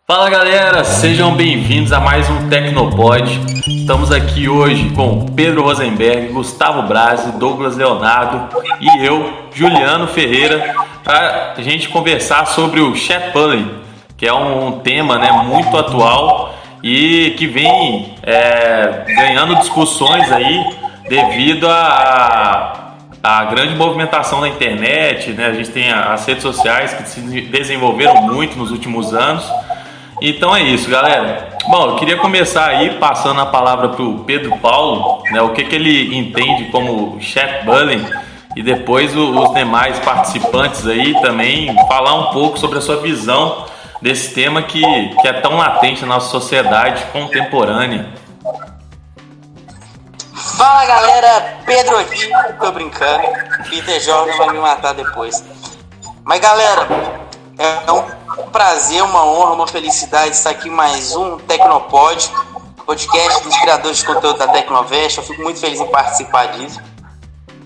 Fala galera, sejam bem-vindos a mais um Tecnopod. Estamos aqui hoje com Pedro Rosenberg, Gustavo Brazzi, Douglas Leonardo e eu, Juliano Ferreira, para a gente conversar sobre o chat bullying, que é um tema muito atual e que vem ganhando discussões aí devido a grande movimentação da internet, né? A gente tem as redes sociais que se desenvolveram muito nos últimos anos. Então é isso, galera. Bom, eu queria começar aí passando a palavra para o Pedro Paulo, né, o que ele entende como chat bullying, e depois os demais participantes aí também falar um pouco sobre a sua visão desse tema que é tão latente na nossa sociedade contemporânea. Fala galera, Pedro aqui, tô brincando, Peter Jordan vai me matar depois. Mas galera, é um prazer, uma honra, uma felicidade estar aqui em mais um Tecnopod, podcast dos criadores de conteúdo da Tecnovest. Eu fico muito feliz em participar disso.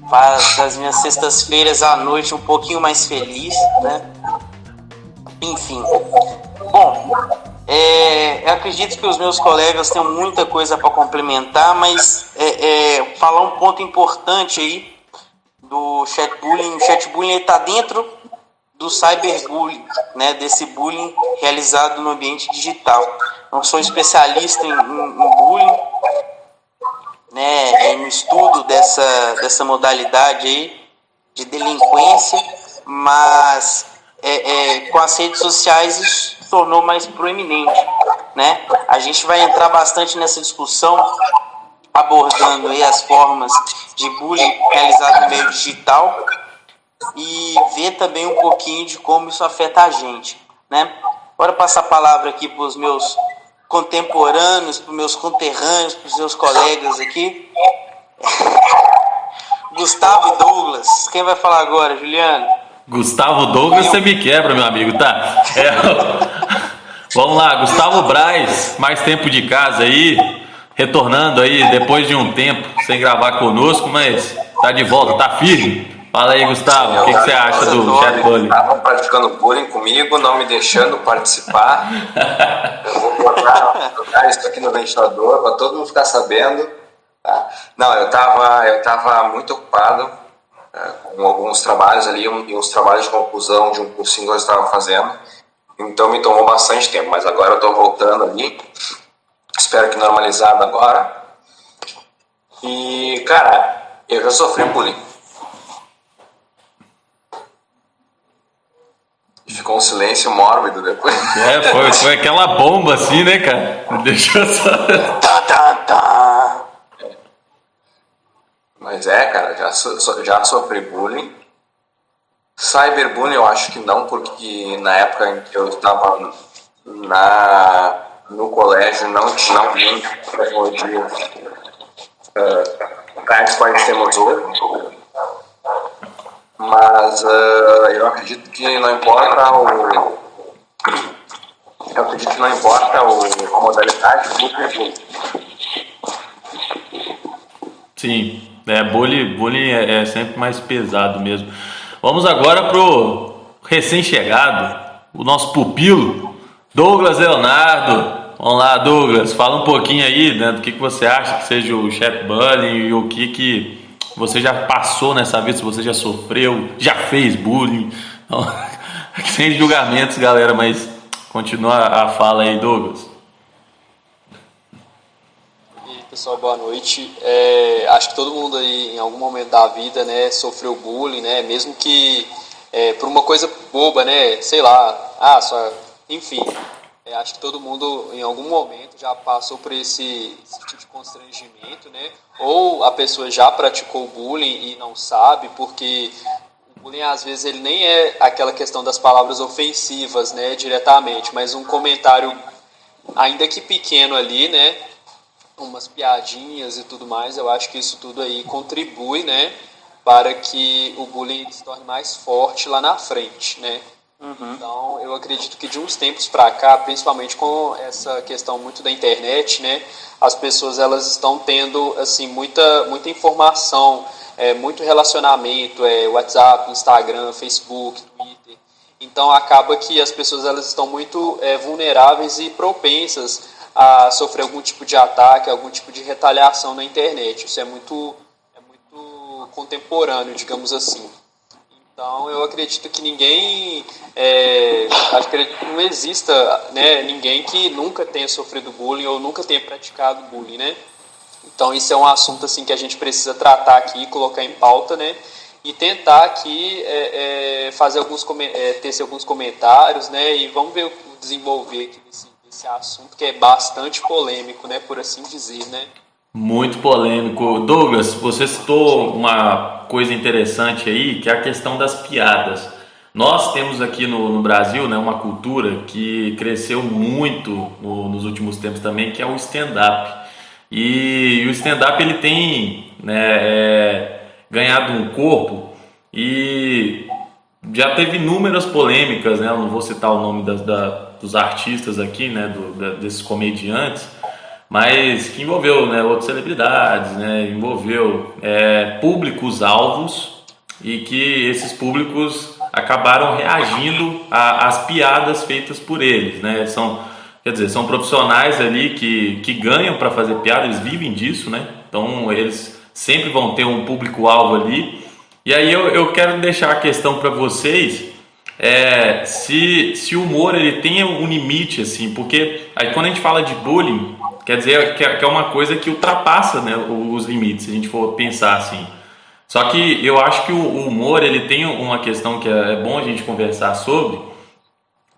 Faz das minhas sextas-feiras à noite um pouquinho mais feliz, né? Enfim. Bom, eu acredito que os meus colegas tenham muita coisa para complementar, mas falar um ponto importante aí do chatbullying. O chatbullying está dentro do cyberbullying, né, desse bullying realizado no ambiente digital. Não sou especialista em bullying, né, no estudo dessa modalidade aí de delinquência, mas com as redes sociais isso se tornou mais proeminente, né? A gente vai entrar bastante nessa discussão, abordando aí as formas de bullying realizado no meio digital e ver também um pouquinho de como isso afeta a gente, né? Bora passar a palavra aqui para os meus contemporâneos, para os meus conterrâneos, para os meus colegas aqui. Gustavo e Douglas, quem vai falar agora, Juliano? Gustavo Douglas, você me quebra, meu amigo, tá? Vamos lá, Gustavo Braz, mais tempo de casa aí, retornando aí depois de um tempo sem gravar conosco, mas tá de volta, tá firme? Fala aí, Gustavo, o que você acha do chat bullying? Estavam praticando bullying comigo, não me deixando participar. Eu vou botar isso aqui no ventilador para todo mundo ficar sabendo. Tá? Não, eu tava muito ocupado com alguns trabalhos ali, e uns trabalhos de conclusão de um cursinho que eu estava fazendo. Então me tomou bastante tempo, mas agora eu estou voltando ali. Espero que normalizado agora. E, cara, eu já sofri bullying. Ficou um silêncio mórbido depois. Foi aquela bomba assim, né, cara? Deixou só... Mas cara, já sofri bullying. Cyberbullying eu acho que não, porque na época em que eu estava no colégio não tinha alguém tecnologia práticas que nós temos hoje. Mas eu acredito que não importa a modalidade do bullying. Sim, bullying é sempre mais pesado mesmo. Vamos agora pro recém-chegado, o nosso pupilo, Douglas Leonardo. Vamos lá, Douglas, fala um pouquinho aí, né, do que você acha que seja o chat bullying e o que você já passou nessa vida, se você já sofreu, já fez bullying. Então, sem julgamentos, galera, mas continua a fala aí, Douglas. E aí, pessoal, boa noite. Acho que todo mundo aí, em algum momento da vida, né, sofreu bullying, né, mesmo que por uma coisa boba, né, sei lá, enfim. Acho que todo mundo, em algum momento, já passou por esse tipo de constrangimento, né? Ou a pessoa já praticou bullying e não sabe, porque o bullying, às vezes, ele nem é aquela questão das palavras ofensivas, né, diretamente, mas um comentário, ainda que pequeno ali, né, umas piadinhas e tudo mais. Eu acho que isso tudo aí contribui, né, para que o bullying se torne mais forte lá na frente, né? Uhum. Então, eu acredito que de uns tempos para cá, principalmente com essa questão muito da internet, né, as pessoas elas estão tendo assim muita informação, muito relacionamento, WhatsApp, Instagram, Facebook, Twitter. Então acaba que as pessoas elas estão muito vulneráveis e propensas a sofrer algum tipo de ataque, algum tipo de retaliação na internet. Isso é muito contemporâneo, digamos assim. Então eu acredito que acredito que não exista, né, ninguém que nunca tenha sofrido bullying ou nunca tenha praticado bullying, né? Então isso é um assunto assim que a gente precisa tratar aqui, colocar em pauta, né? E tentar aqui fazer tecer alguns comentários, né? E vamos ver o desenvolver aqui desse assunto que é bastante polêmico, né? Por assim dizer, né? Muito polêmico. Douglas, você citou uma coisa interessante aí, que é a questão das piadas. Nós temos aqui no Brasil, né, uma cultura que cresceu muito nos últimos tempos também, que é o stand-up. E o stand-up ele tem, né, ganhado um corpo e já teve inúmeras polêmicas, né? Eu não vou citar o nome dos artistas aqui, né, desses comediantes, mas que envolveu, né, outras celebridades, né, envolveu públicos-alvos e que esses públicos acabaram reagindo às piadas feitas por eles, né? Quer dizer, são profissionais ali que ganham para fazer piada, eles vivem disso, né? Então eles sempre vão ter um público-alvo ali. E aí eu quero deixar a questão para vocês, se o humor ele tem um limite, assim, porque aí quando a gente fala de bullying, quer dizer que é uma coisa que ultrapassa, né, os limites, se a gente for pensar assim. Só que eu acho que o humor ele tem uma questão que é bom a gente conversar sobre,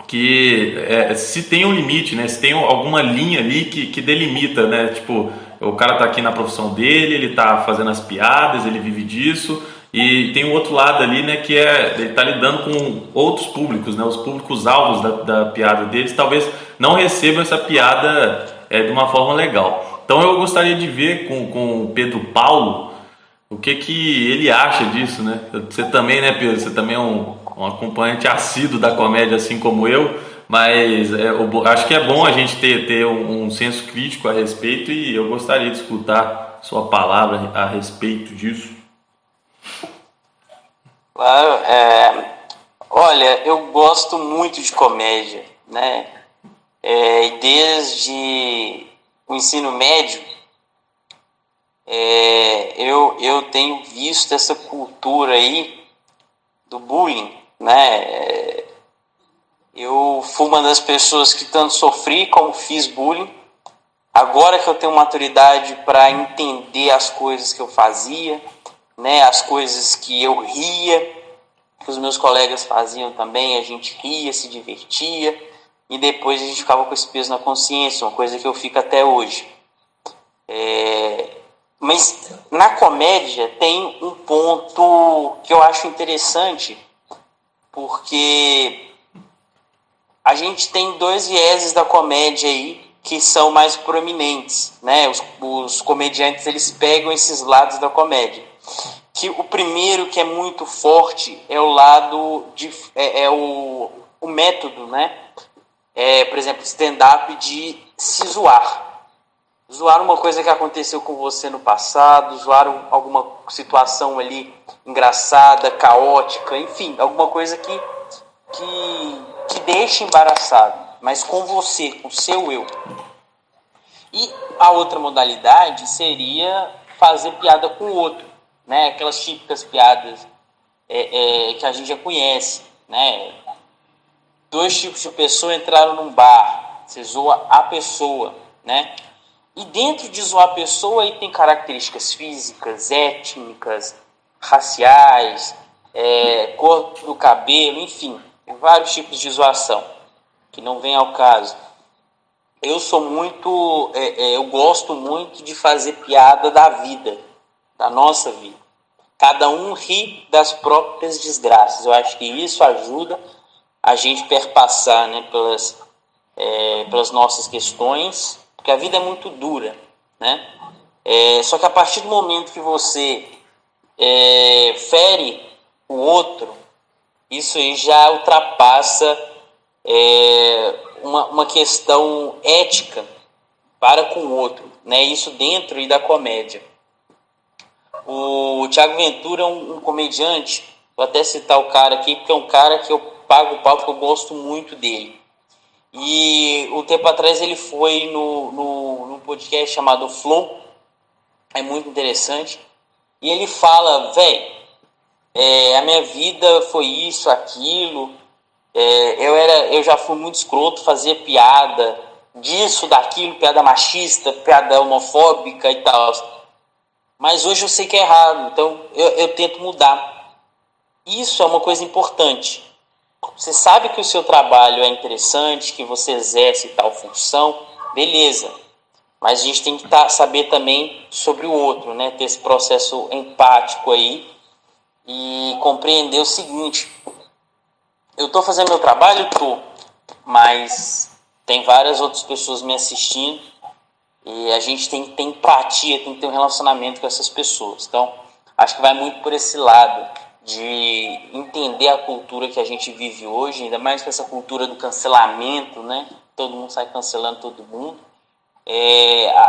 que se tem um limite, né, se tem alguma linha ali que delimita, né, tipo, o cara tá aqui na profissão dele, ele tá fazendo as piadas, ele vive disso, e tem um outro lado ali, né, que ele tá lidando com outros públicos, né, os públicos alvos da piada deles talvez não recebam essa piada de uma forma legal. Então eu gostaria de ver com o Pedro Paulo o que ele acha disso, né? Você também, né, Pedro? Você também é um acompanhante assíduo da comédia, assim como eu, mas acho que é bom a gente ter um senso crítico a respeito e eu gostaria de escutar sua palavra a respeito disso. Claro, olha, eu gosto muito de comédia, né? Desde o ensino médio, eu tenho visto essa cultura aí do bullying, né? Eu fui uma das pessoas que tanto sofri como fiz bullying. Agora que eu tenho maturidade para entender as coisas que eu fazia, né? As coisas que eu ria, que os meus colegas faziam também, a gente ria, se divertia, e depois a gente ficava com esse peso na consciência, uma coisa que eu fico até hoje. Mas na comédia tem um ponto que eu acho interessante, porque a gente tem dois vieses da comédia aí que são mais proeminentes, né? Os comediantes eles pegam esses lados da comédia. Que o primeiro que é muito forte é o lado o método, né? Por exemplo, stand-up de se zoar. Zoar uma coisa que aconteceu com você no passado, zoar alguma situação ali engraçada, caótica, enfim, alguma coisa que deixa embaraçado, mas com você, com o seu eu. E a outra modalidade seria fazer piada com o outro, né? Aquelas típicas piadas que a gente já conhece, né? Dois tipos de pessoa entraram num bar, você zoa a pessoa, né? E dentro de zoar a pessoa aí tem características físicas, étnicas, raciais, cor do cabelo, enfim, tem vários tipos de zoação que não vem ao caso. Eu gosto muito de fazer piada da vida, da nossa vida. Cada um ri das próprias desgraças. Eu acho que isso ajuda a gente perpassar, né, pelas nossas questões, porque a vida é muito dura, né? Só que a partir do momento que você fere o outro, isso aí já ultrapassa uma questão ética para com o outro, né? Isso dentro da comédia. O Thiago Ventura é um comediante, vou até citar o cara aqui, porque é um cara que eu pago o pau porque eu gosto muito dele. E um tempo atrás ele foi num podcast chamado Flow, é muito interessante, e ele fala, velho, a minha vida foi isso, aquilo, eu já fui muito escroto, fazia piada disso, daquilo, piada machista, piada homofóbica e tal, mas hoje eu sei que é errado, então eu tento mudar. Isso é uma coisa importante. Você sabe que o seu trabalho é interessante, que você exerce tal função, beleza. Mas a gente tem que saber também sobre o outro, né? Ter esse processo empático aí e compreender o seguinte: eu estou fazendo meu trabalho? Estou, mas tem várias outras pessoas me assistindo e a gente tem que ter empatia, tem que ter um relacionamento com essas pessoas. Então, acho que vai muito por esse lado de entender a cultura que a gente vive hoje, ainda mais com essa cultura do cancelamento, né? Todo mundo sai cancelando todo mundo.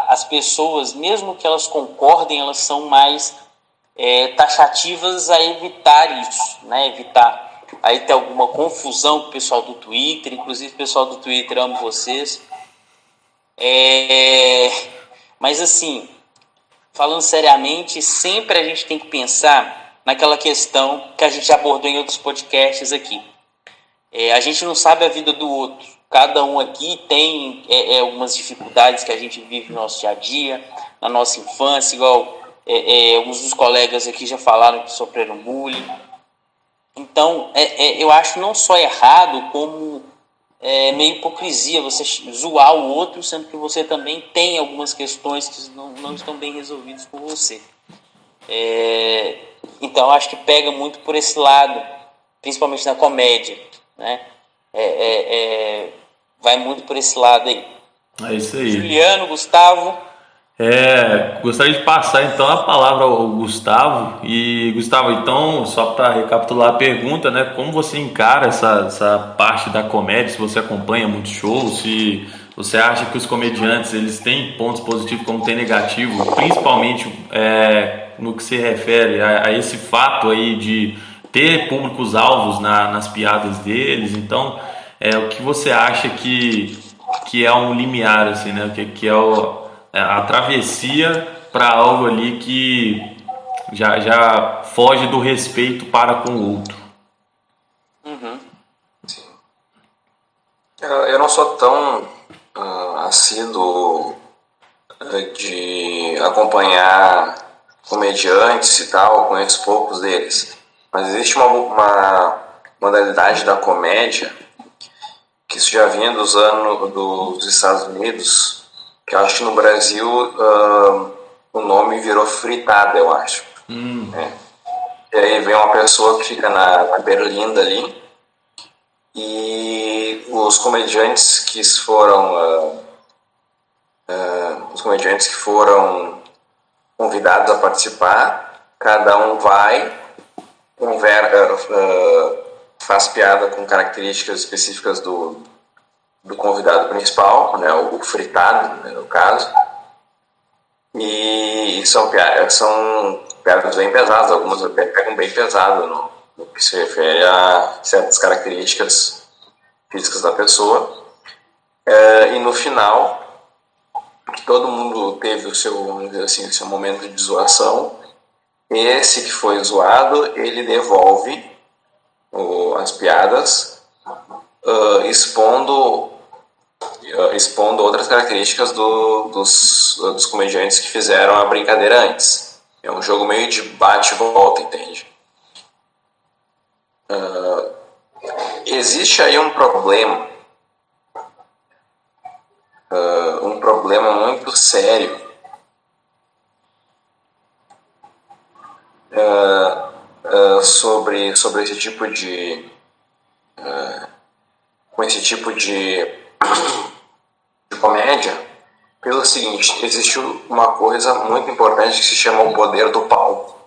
As pessoas, mesmo que elas concordem, elas são mais taxativas a evitar isso, né? Evitar aí ter alguma confusão com o pessoal do Twitter, inclusive o pessoal do Twitter, amo vocês. Mas assim, falando seriamente, sempre a gente tem que pensar naquela questão que a gente já abordou em outros podcasts aqui. A gente não sabe a vida do outro. Cada um aqui tem algumas dificuldades que a gente vive no nosso dia a dia, na nossa infância, igual alguns dos colegas aqui já falaram que sofreram bullying. Então, eu acho não só errado, como meio hipocrisia você zoar o outro, sendo que você também tem algumas questões que não estão bem resolvidas com você. Então, acho que pega muito por esse lado, principalmente na comédia, né? Vai muito por esse lado aí. É isso aí. Juliano, Gustavo. Gostaria de passar então a palavra ao Gustavo. E Gustavo, então, só para recapitular a pergunta, né? Como você encara essa parte da comédia? Se você acompanha muitos shows, se você acha que os comediantes eles têm pontos positivos como tem negativo, principalmente no que se refere a esse fato aí de ter públicos alvos nas piadas deles. Então, o que você acha que é um limiar, assim, né? Que é a travessia para algo ali que já foge do respeito para com o outro. Sim. Eu não sou tão assíduo de acompanhar comediantes e tal, conheço poucos deles, mas existe uma modalidade da comédia que isso já vinha dos anos dos Estados Unidos, que eu acho que no Brasil o nome virou fritada, eu acho. E aí vem uma pessoa que fica na berlinda ali, e os comediantes que foram convidados a participar, cada um vai, faz piada com características específicas do convidado principal, né, o fritado, né, no caso, e são piadas bem pesadas, algumas pegam bem pesado no que se refere a certas características físicas da pessoa, e no final, que todo mundo teve o seu, vamos dizer assim, o seu momento de zoação, esse que foi zoado, ele devolve as piadas, expondo outras características dos comediantes que fizeram a brincadeira antes. É um jogo meio de bate e volta, entende? Existe aí um problema muito sério sobre esse tipo de com esse tipo de comédia, pelo seguinte: existe uma coisa muito importante que se chama o poder do palco.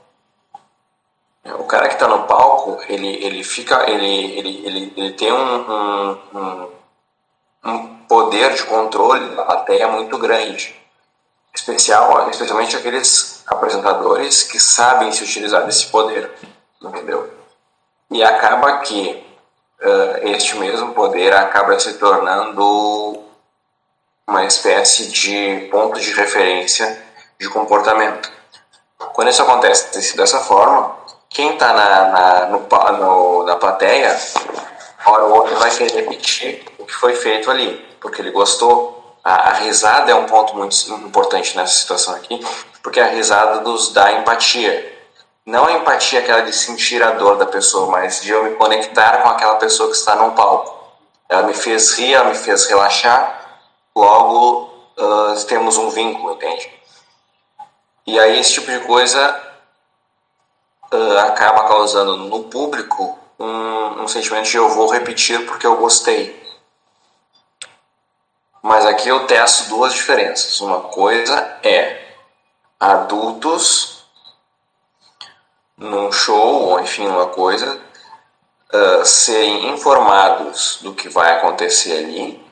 O cara que está no palco, ele tem um poder de controle da plateia muito grande, especialmente aqueles apresentadores que sabem se utilizar desse poder, entendeu? E acaba que este mesmo poder acaba se tornando uma espécie de ponto de referência de comportamento. Quando isso acontece dessa forma, quem está na plateia, hora ou outra vai querer repetir o que foi feito ali, porque ele gostou. A risada é um ponto muito importante nessa situação aqui, porque a risada nos dá empatia. Não a empatia aquela de sentir a dor da pessoa, mas de eu me conectar com aquela pessoa que está no palco. Ela me fez rir, ela me fez relaxar, logo temos um vínculo, entende? E aí esse tipo de coisa acaba causando no público um sentimento de eu vou repetir porque eu gostei. Mas aqui eu testo duas diferenças. Uma coisa é adultos num show, ou enfim, uma coisa, serem informados do que vai acontecer ali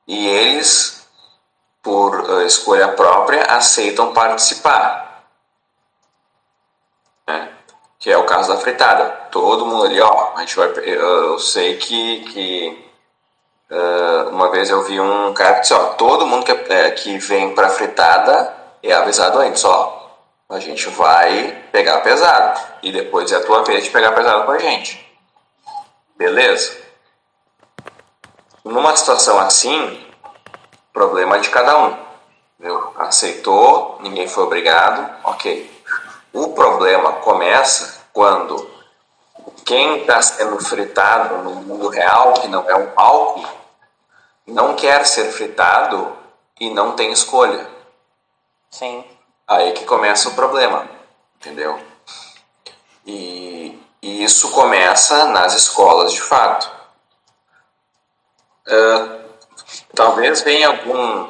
e eles, por escolha própria, aceitam participar. Né? Que é o caso da fritada. Todo mundo ali, a gente vai. Eu sei que uma vez eu vi um cara que disse, todo mundo que vem pra fritada é avisado antes, a gente vai pegar pesado e depois é a tua vez de pegar pesado com a gente. Beleza? Numa situação assim, problema de cada um. Entendeu? Aceitou, ninguém foi obrigado, ok. O problema começa quando quem está sendo fritado no mundo real, que não é um palco, não quer ser fritado e não tem escolha. Sim. Aí que começa o problema, entendeu? E isso começa nas escolas de fato. Talvez venha algum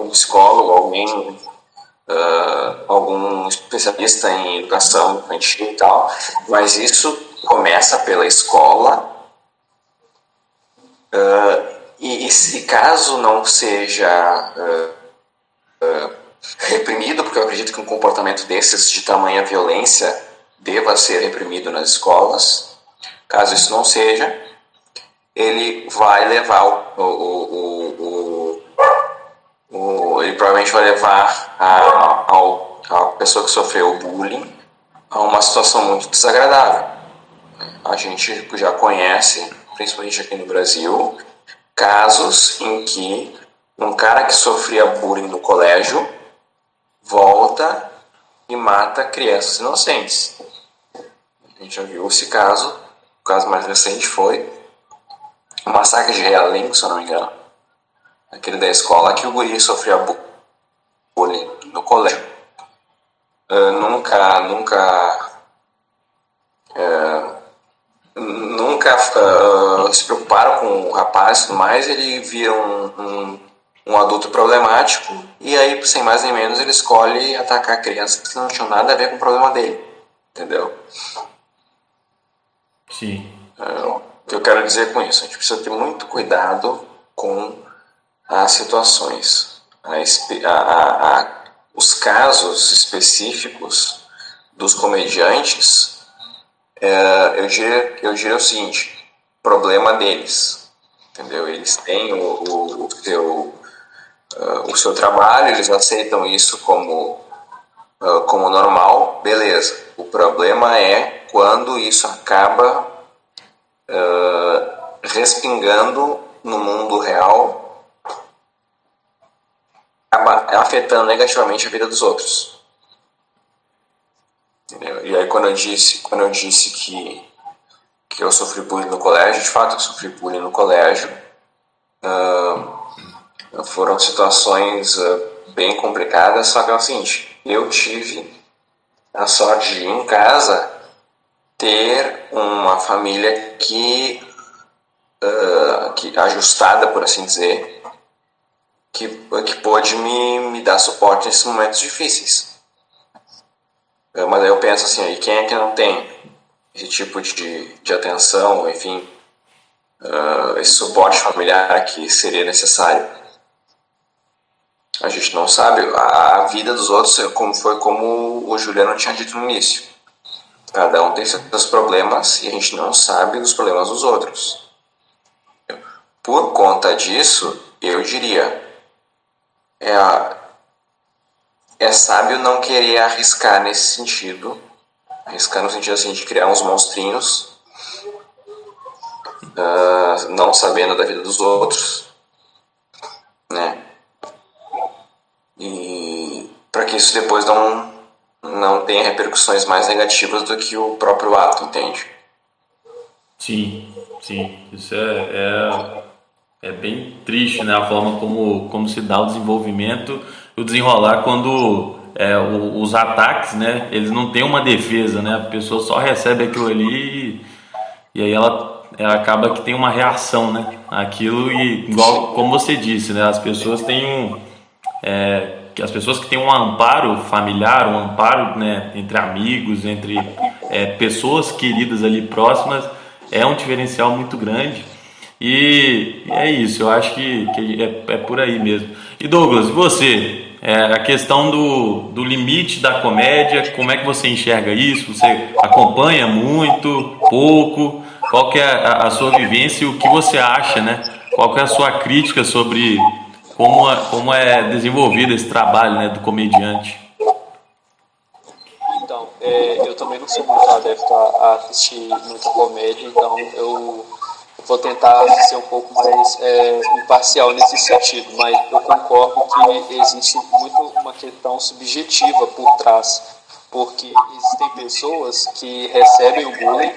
psicólogo, algum especialista em educação infantil e tal, mas isso começa pela escola. E caso não seja reprimido, porque eu acredito que um comportamento desses de tamanha violência deva ser reprimido nas escolas, caso isso não seja, ele vai levar ele provavelmente vai levar a pessoa que sofreu o bullying a uma situação muito desagradável. A gente já conhece, principalmente aqui no Brasil, casos em que um cara que sofria bullying no colégio volta e mata crianças inocentes. A gente já viu esse caso. O caso mais recente foi o massacre de Realengo, se eu não me engano. Aquele da escola que o guri sofria bullying no colégio. Nunca se preocuparam com o rapaz e tudo mais. Ele vira um adulto problemático e aí, sem mais nem menos, ele escolhe atacar crianças que não tinham nada a ver com o problema dele, entendeu? Sim. O que eu quero dizer com isso? A gente precisa ter muito cuidado com as situações, os casos específicos dos comediantes. Eu diria o seguinte: problema deles, entendeu? Eles têm o seu trabalho, eles aceitam isso como normal, beleza. O problema é quando isso acaba respingando no mundo real, acaba afetando negativamente a vida dos outros. Entendeu? E aí quando eu disse que eu sofri bullying no colégio, de fato eu sofri bullying no colégio. Foram situações bem complicadas, só que é o seguinte: eu tive a sorte de, em casa, ter uma família que ajustada, por assim dizer, que pôde me dar suporte nesses momentos difíceis. Mas aí eu penso assim, e quem é que não tem esse tipo de atenção, enfim, esse suporte familiar que seria necessário? A gente não sabe a vida dos outros, como o Juliano tinha dito no início. Cada um tem seus problemas e a gente não sabe dos problemas dos outros. Por conta disso, eu diria, é sábio não querer arriscar nesse sentido, arriscar no sentido assim de criar uns monstrinhos, não sabendo da vida dos outros, né? E para que isso depois não tenha repercussões mais negativas do que o próprio ato, entende? Sim, sim. Isso é bem triste, né? A forma como se dá o desenvolvimento, o desenrolar quando os ataques, né? Eles não têm uma defesa, né? A pessoa só recebe aquilo ali e aí ela acaba que tem uma reação, né? Aquilo e igual como você disse, né? As pessoas têm as pessoas que têm um amparo familiar, um amparo, né, entre amigos, entre pessoas queridas ali próximas, é um diferencial muito grande. E é isso, eu acho que é por aí mesmo. E Douglas, e você? A questão do limite da comédia, como é que você enxerga isso? Você acompanha muito, pouco? Qual que é a sua vivência e o que você acha, né? Qual que é a sua crítica sobre como é desenvolvido esse trabalho, né, do comediante? Então, eu também não sou muito adepto a assistir muita comédia, então eu vou tentar ser um pouco mais imparcial nesse sentido, mas eu concordo que existe muito uma questão subjetiva por trás, porque existem pessoas que recebem o bullying,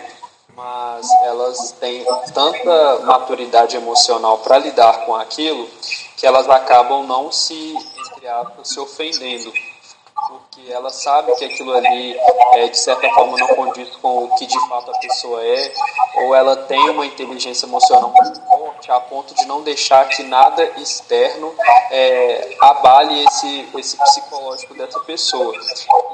mas elas têm tanta maturidade emocional para lidar com aquilo que elas acabam não entre aspas, se ofendendo, porque ela sabe que aquilo ali de certa forma não condiz com o que de fato a pessoa é, ou ela tem uma inteligência emocional muito forte a ponto de não deixar que nada externo abale esse psicológico dessa pessoa.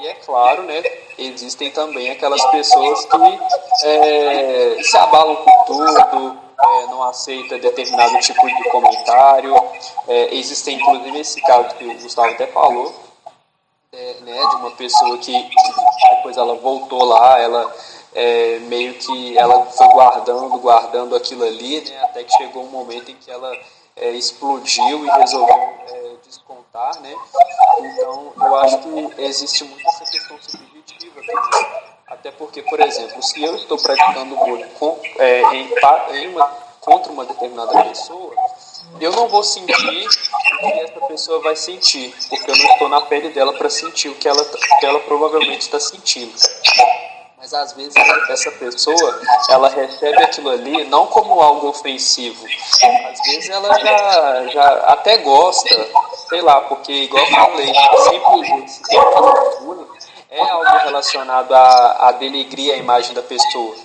E é claro, né, existem também aquelas pessoas que se abalam por tudo, não aceita determinado tipo de comentário. Existem inclusive esse caso que o Gustavo até falou, né, de uma pessoa que depois ela voltou lá, ela meio que ela foi guardando aquilo ali, né, até que chegou um momento em que ela explodiu e resolveu descontar, né. Então eu acho que existe muito essa questão subjetiva também. Até porque, por exemplo, se eu estou praticando bullying contra uma determinada pessoa, eu não vou sentir o que essa pessoa vai sentir, porque eu não estou na pele dela para sentir o que ela provavelmente está sentindo. Mas às vezes essa pessoa, ela recebe aquilo ali não como algo ofensivo. Às vezes ela já até gosta, sei lá, porque igual eu falei, sempre esse bullying é algo relacionado a denegrir a imagem da pessoa.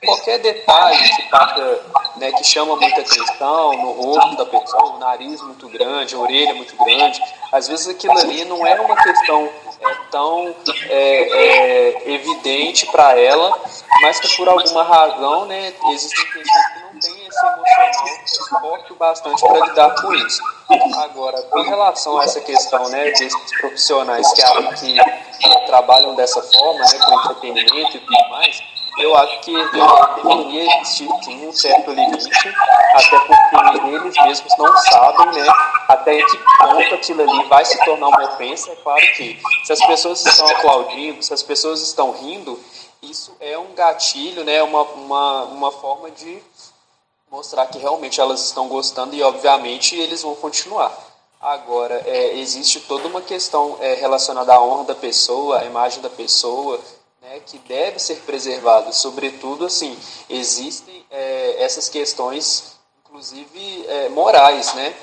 Qualquer detalhe que passa, né, que chama muita atenção no rosto da pessoa, o nariz muito grande, a orelha muito grande, às vezes aquilo ali não é uma questão tão evidente para ela, mas que por alguma razão, né, existem pessoas que não têm esse emocional forte o bastante para lidar com isso. Agora, com relação a essa questão, né, desses profissionais que trabalham dessa forma, né, com entretenimento e tudo mais, eu acho que deveria existir sim um certo limite, até porque eles mesmos não sabem, né, até que ponto aquilo ali vai se tornar uma ofensa. É claro que se as pessoas estão aplaudindo, se as pessoas estão rindo, isso é um gatilho, né, uma forma de mostrar que realmente elas estão gostando e obviamente eles vão continuar. Agora, existe toda uma questão relacionada à honra da pessoa, à imagem da pessoa, né, que deve ser preservada. Sobretudo, assim, existem essas questões, inclusive morais, né?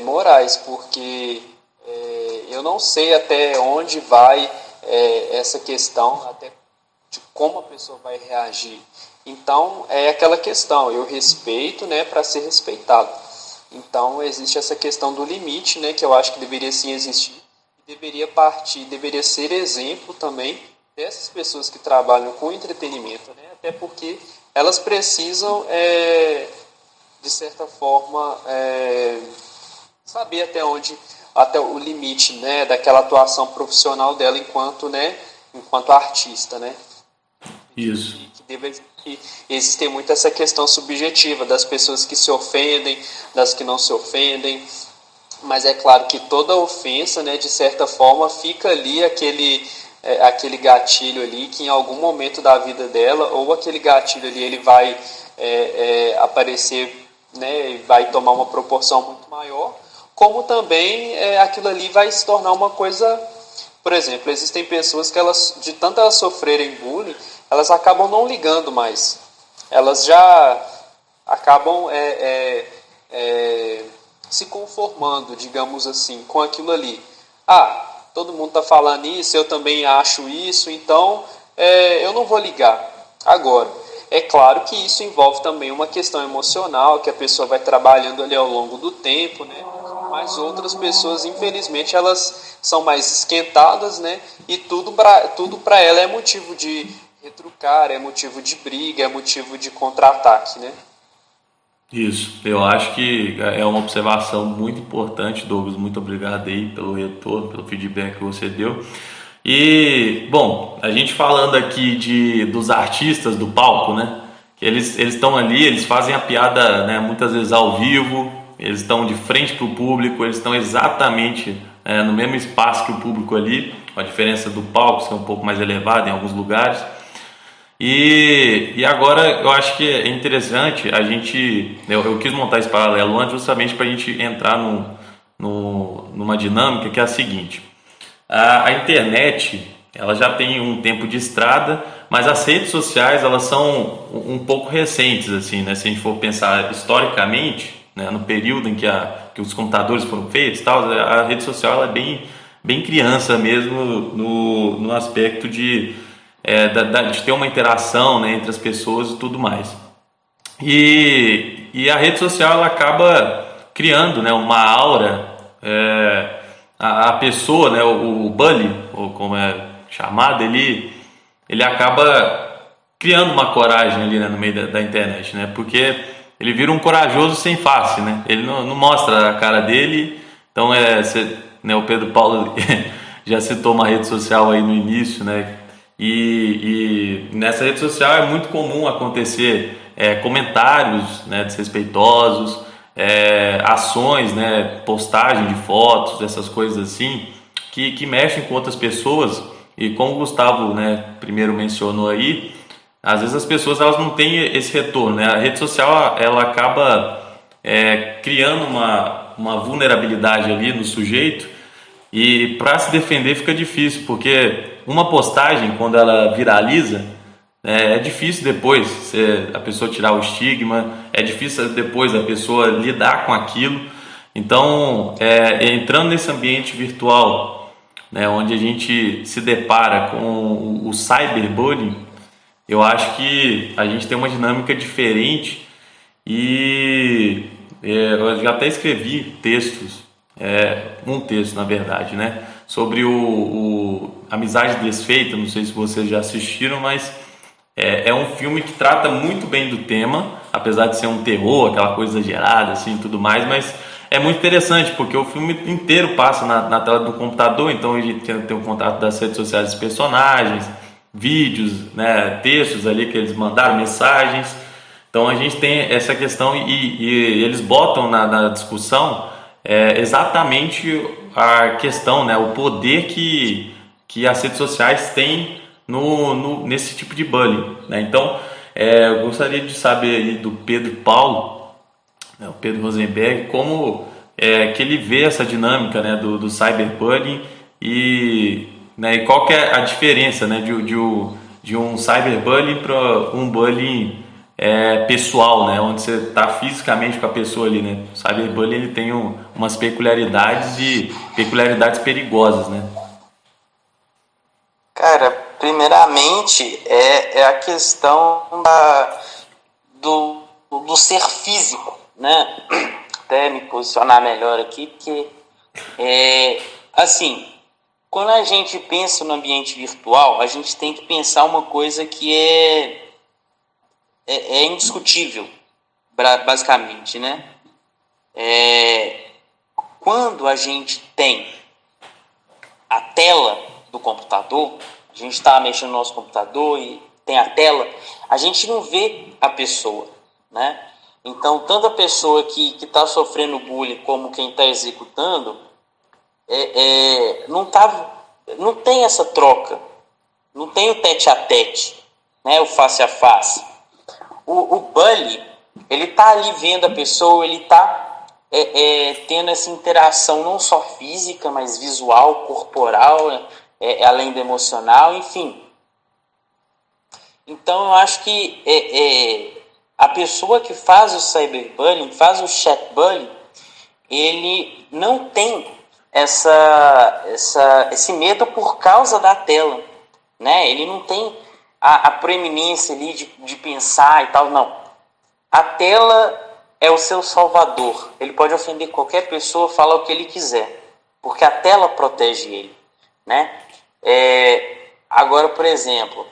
Morais, porque eu não sei até onde vai essa questão, até de como a pessoa vai reagir. Então, é aquela questão, eu respeito, né, para ser respeitado. Então, existe essa questão do limite, né, que eu acho que deveria sim existir, deveria ser exemplo também dessas pessoas que trabalham com entretenimento, né, até porque elas precisam, de certa forma, saber até o limite, né, daquela atuação profissional dela enquanto enquanto artista, né? Isso. Que existe muito essa questão subjetiva das pessoas que se ofendem, das que não se ofendem, mas é claro que toda ofensa, né, de certa forma, fica ali aquele gatilho ali que em algum momento da vida dela, ou aquele gatilho ali ele vai aparecer, né, e vai tomar uma proporção muito maior, como também aquilo ali vai se tornar uma coisa. Por exemplo, existem pessoas que de tanto elas sofrerem bullying, elas acabam não ligando mais. Elas já acabam se conformando, digamos assim, com aquilo ali. Todo mundo está falando isso, eu também acho isso, então eu não vou ligar. Agora, é claro que isso envolve também uma questão emocional, que a pessoa vai trabalhando ali ao longo do tempo, né? Mas outras pessoas, infelizmente, elas são mais esquentadas, né? E tudo para ela é motivo de retrucar, é motivo de briga, é motivo de contra-ataque, né? Isso, eu acho que é uma observação muito importante, Douglas. Muito obrigado aí pelo retorno, pelo feedback que você deu. E, bom, a gente falando aqui dos artistas do palco, né? Que eles estão ali, eles fazem a piada, né, muitas vezes ao vivo, eles estão de frente para o público, eles estão exatamente no mesmo espaço que o público ali, com a diferença do palco ser um pouco mais elevado em alguns lugares. E agora eu acho que é interessante eu quis montar esse paralelo antes justamente para a gente entrar numa dinâmica que é a seguinte: a internet ela já tem um tempo de estrada, mas as redes sociais elas são um pouco recentes, assim, né? Se a gente for pensar historicamente, né, no período em que os computadores foram feitos, tal, a rede social ela é bem criança mesmo no aspecto de ter uma interação, né, entre as pessoas e tudo mais. E a rede social ela acaba criando, né, uma aura, a pessoa, né, o bully, ou como é chamado, ele acaba criando uma coragem ali, né, no meio da internet, né, porque ele vira um corajoso sem face, né, ele não mostra a cara dele. Então né, o Pedro Paulo já citou uma rede social aí no início, né, e nessa rede social é muito comum acontecer comentários, né, desrespeitosos, ações, né, postagem de fotos, essas coisas assim, que mexem com outras pessoas. E como o Gustavo, né, primeiro mencionou aí, às vezes as pessoas elas não têm esse retorno, né? A rede social ela acaba criando uma vulnerabilidade ali no sujeito, e para se defender fica difícil, porque uma postagem, quando ela viraliza, é difícil depois a pessoa tirar o estigma, é difícil depois a pessoa lidar com aquilo. Então, entrando nesse ambiente virtual, né, onde a gente se depara com o cyberbullying, eu acho que a gente tem uma dinâmica diferente. E eu já até escrevi textos, um texto na verdade, né, sobre o Amizade Desfeita. Não sei se vocês já assistiram, mas é um filme que trata muito bem do tema, apesar de ser um terror, aquela coisa exagerada assim e tudo mais, mas é muito interessante porque o filme inteiro passa na tela do computador. Então a gente tem o contato das redes sociais dos personagens, vídeos, né, textos ali que eles mandaram, mensagens. Então a gente tem essa questão e eles botam na discussão exatamente a questão, né, o poder que as redes sociais têm nesse tipo de bullying, né? Então eu gostaria de saber aí do Pedro Paulo, né, o Pedro Rosenberg, como que ele vê essa dinâmica, né, do cyberbullying né, e qual que é a diferença, né, de um cyberbullying para um bullying pessoal, né, onde você está fisicamente com a pessoa ali, né? O cyberbullying ele tem umas peculiaridades perigosas, né? Cara, primeiramente é a questão do ser físico, né? Até me posicionar melhor aqui, porque assim, quando a gente pensa no ambiente virtual, a gente tem que pensar uma coisa que é indiscutível, basicamente, né? Quando a gente tem a tela do computador, a a gente está mexendo no nosso computador e tem a tela, a gente não vê a pessoa, né? Então, tanto a pessoa que está sofrendo bullying como quem está executando, não tem essa troca, não tem o tete a tete, né? O face a face. O bully, ele está ali vendo a pessoa, ele está tendo essa interação não só física, mas visual, corporal, além do emocional, enfim. Então, eu acho que a pessoa que faz o cyberbullying, faz o chatbullying, ele não tem esse medo por causa da tela, né? Ele não tem a proeminência ali de pensar e tal, não. A tela é o seu salvador. Ele pode ofender qualquer pessoa, falar o que ele quiser, porque a tela protege ele, né? Agora, por exemplo,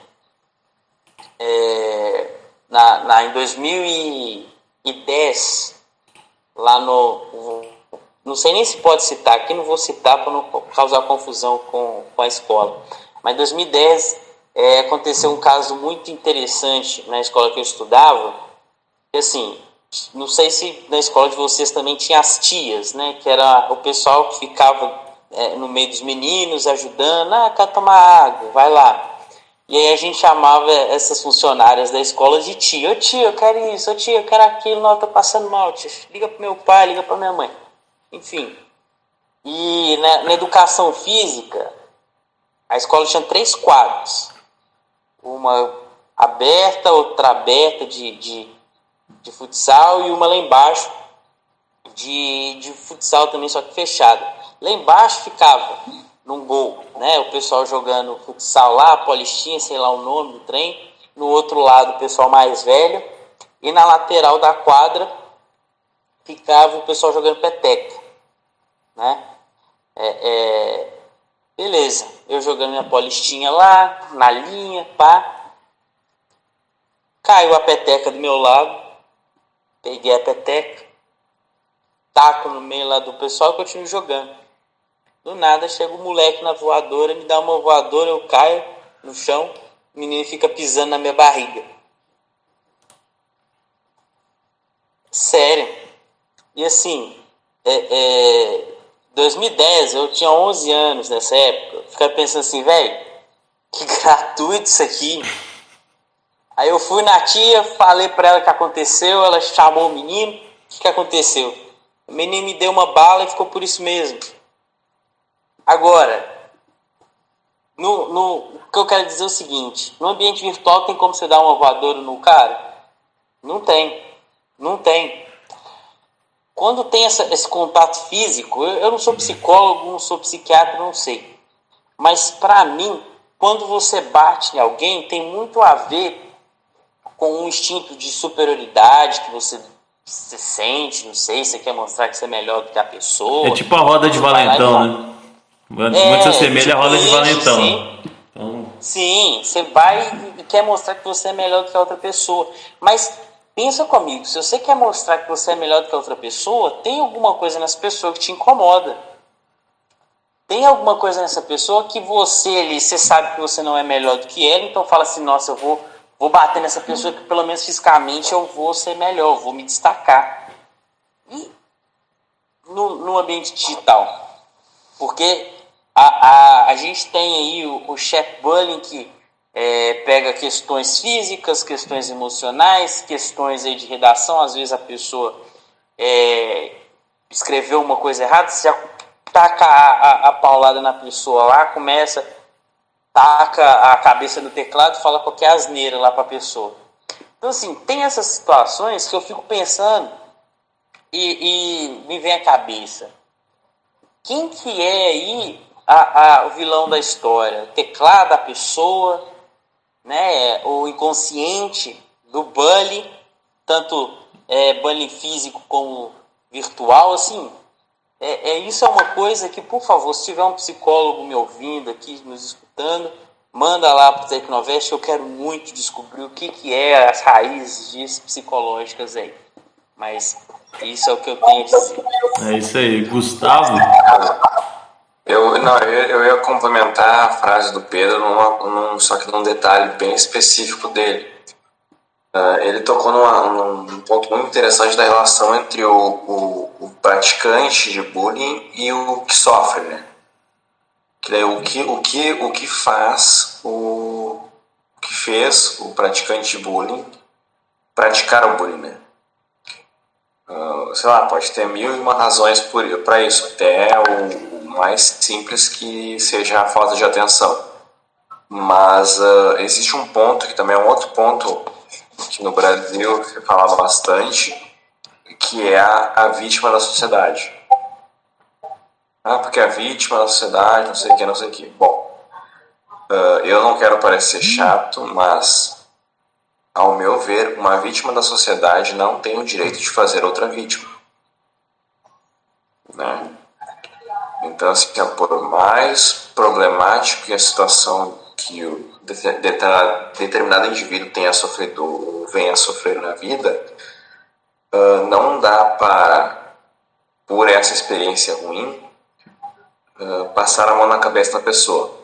em 2010, lá não sei nem se pode citar, aqui não vou citar para não causar confusão com a escola, mas em 2010 aconteceu um caso muito interessante na escola que eu estudava, que assim, não sei se na escola de vocês também tinha as tias, né, que era o pessoal que ficava no meio dos meninos ajudando, quer tomar água, vai lá. E aí a gente chamava essas funcionárias da escola de tia. Ô tia, eu quero isso, ô tia, eu quero aquilo, não, eu tô passando mal, tia. Liga pro meu pai, liga pra minha mãe. Enfim. E na educação física, a escola tinha 3 quadros. Uma aberta, outra aberta de futsal e uma lá embaixo de futsal também, só que fechada. Lá embaixo ficava num gol, né? O pessoal jogando futsal lá, polistinha, sei lá o nome do trem. No outro lado, o pessoal mais velho. E na lateral da quadra ficava o pessoal jogando peteca, né? Beleza. Eu jogando minha polistinha lá, na linha, pá. Caiu a peteca do meu lado. Peguei a peteca. Taco no meio lá do pessoal e continuo jogando. Do nada chega um moleque na voadora, me dá uma voadora, eu caio no chão, o menino fica pisando na minha barriga. Sério. E assim, 2010, eu tinha 11 anos nessa época, eu ficava pensando assim, velho, que gratuito isso aqui. Aí eu fui na tia, falei pra ela o que aconteceu, ela chamou o menino, o que aconteceu? O menino me deu uma bala e ficou por isso mesmo. Agora, o que eu quero dizer é o seguinte, no ambiente virtual tem como você dar uma voadora no cara? Não tem. Quando tem esse contato físico, eu não sou psicólogo, não sou psiquiatra, não sei. Mas para mim, quando você bate em alguém, tem muito a ver com um instinto de superioridade que você sente, não sei, você quer mostrar que você é melhor do que a pessoa. É tipo a roda de valentão, né? Muito se assemelha à roda de valentão. Sim, você vai e quer mostrar que você é melhor do que a outra pessoa. Mas pensa comigo, se você quer mostrar que você é melhor do que a outra pessoa, tem alguma coisa nessa pessoa que te incomoda. Tem alguma coisa nessa pessoa que você sabe que você não é melhor do que ela, então fala assim, nossa, eu vou bater nessa pessoa que pelo menos fisicamente eu vou ser melhor, eu vou me destacar. E no ambiente digital? Porque a gente tem aí o chatbullying que pega questões físicas, questões emocionais, questões aí de redação. Às vezes a pessoa escreveu uma coisa errada, você já taca a paulada na pessoa lá, taca a cabeça no teclado e fala qualquer asneira lá para a pessoa. Então assim, tem essas situações que eu fico pensando e me vem à cabeça. Quem que é aí o vilão da história? O teclado da pessoa, né? O inconsciente do bullying, tanto bullying físico como virtual, assim. Isso é uma coisa que, por favor, se tiver um psicólogo me ouvindo aqui, nos escutando, manda lá para o Tecnovest, eu quero muito descobrir o que é as raízes disso psicológicas aí. Mas isso é o que eu tenho a dizer. É isso aí. Gustavo? Não, eu ia complementar a frase do Pedro, só que num detalhe bem específico dele. Ele tocou num ponto muito interessante da relação entre o praticante de bullying e o que sofre, né? Que daí o que fez o praticante de bullying praticar o bullying, né? Sei lá, pode ter mil e uma razões para isso, até o mais simples que seja a falta de atenção. Mas existe um ponto, que também é um outro ponto que no Brasil se falava bastante, que é a vítima da sociedade. Porque a vítima da sociedade, não sei o que. Bom, eu não quero parecer chato, mas ao meu ver, uma vítima da sociedade não tem o direito de fazer outra vítima. Né? Então, assim, por mais problemático que a situação que o determinado indivíduo tenha sofrido ou venha a sofrer na vida, não dá para, por essa experiência ruim, passar a mão na cabeça da pessoa.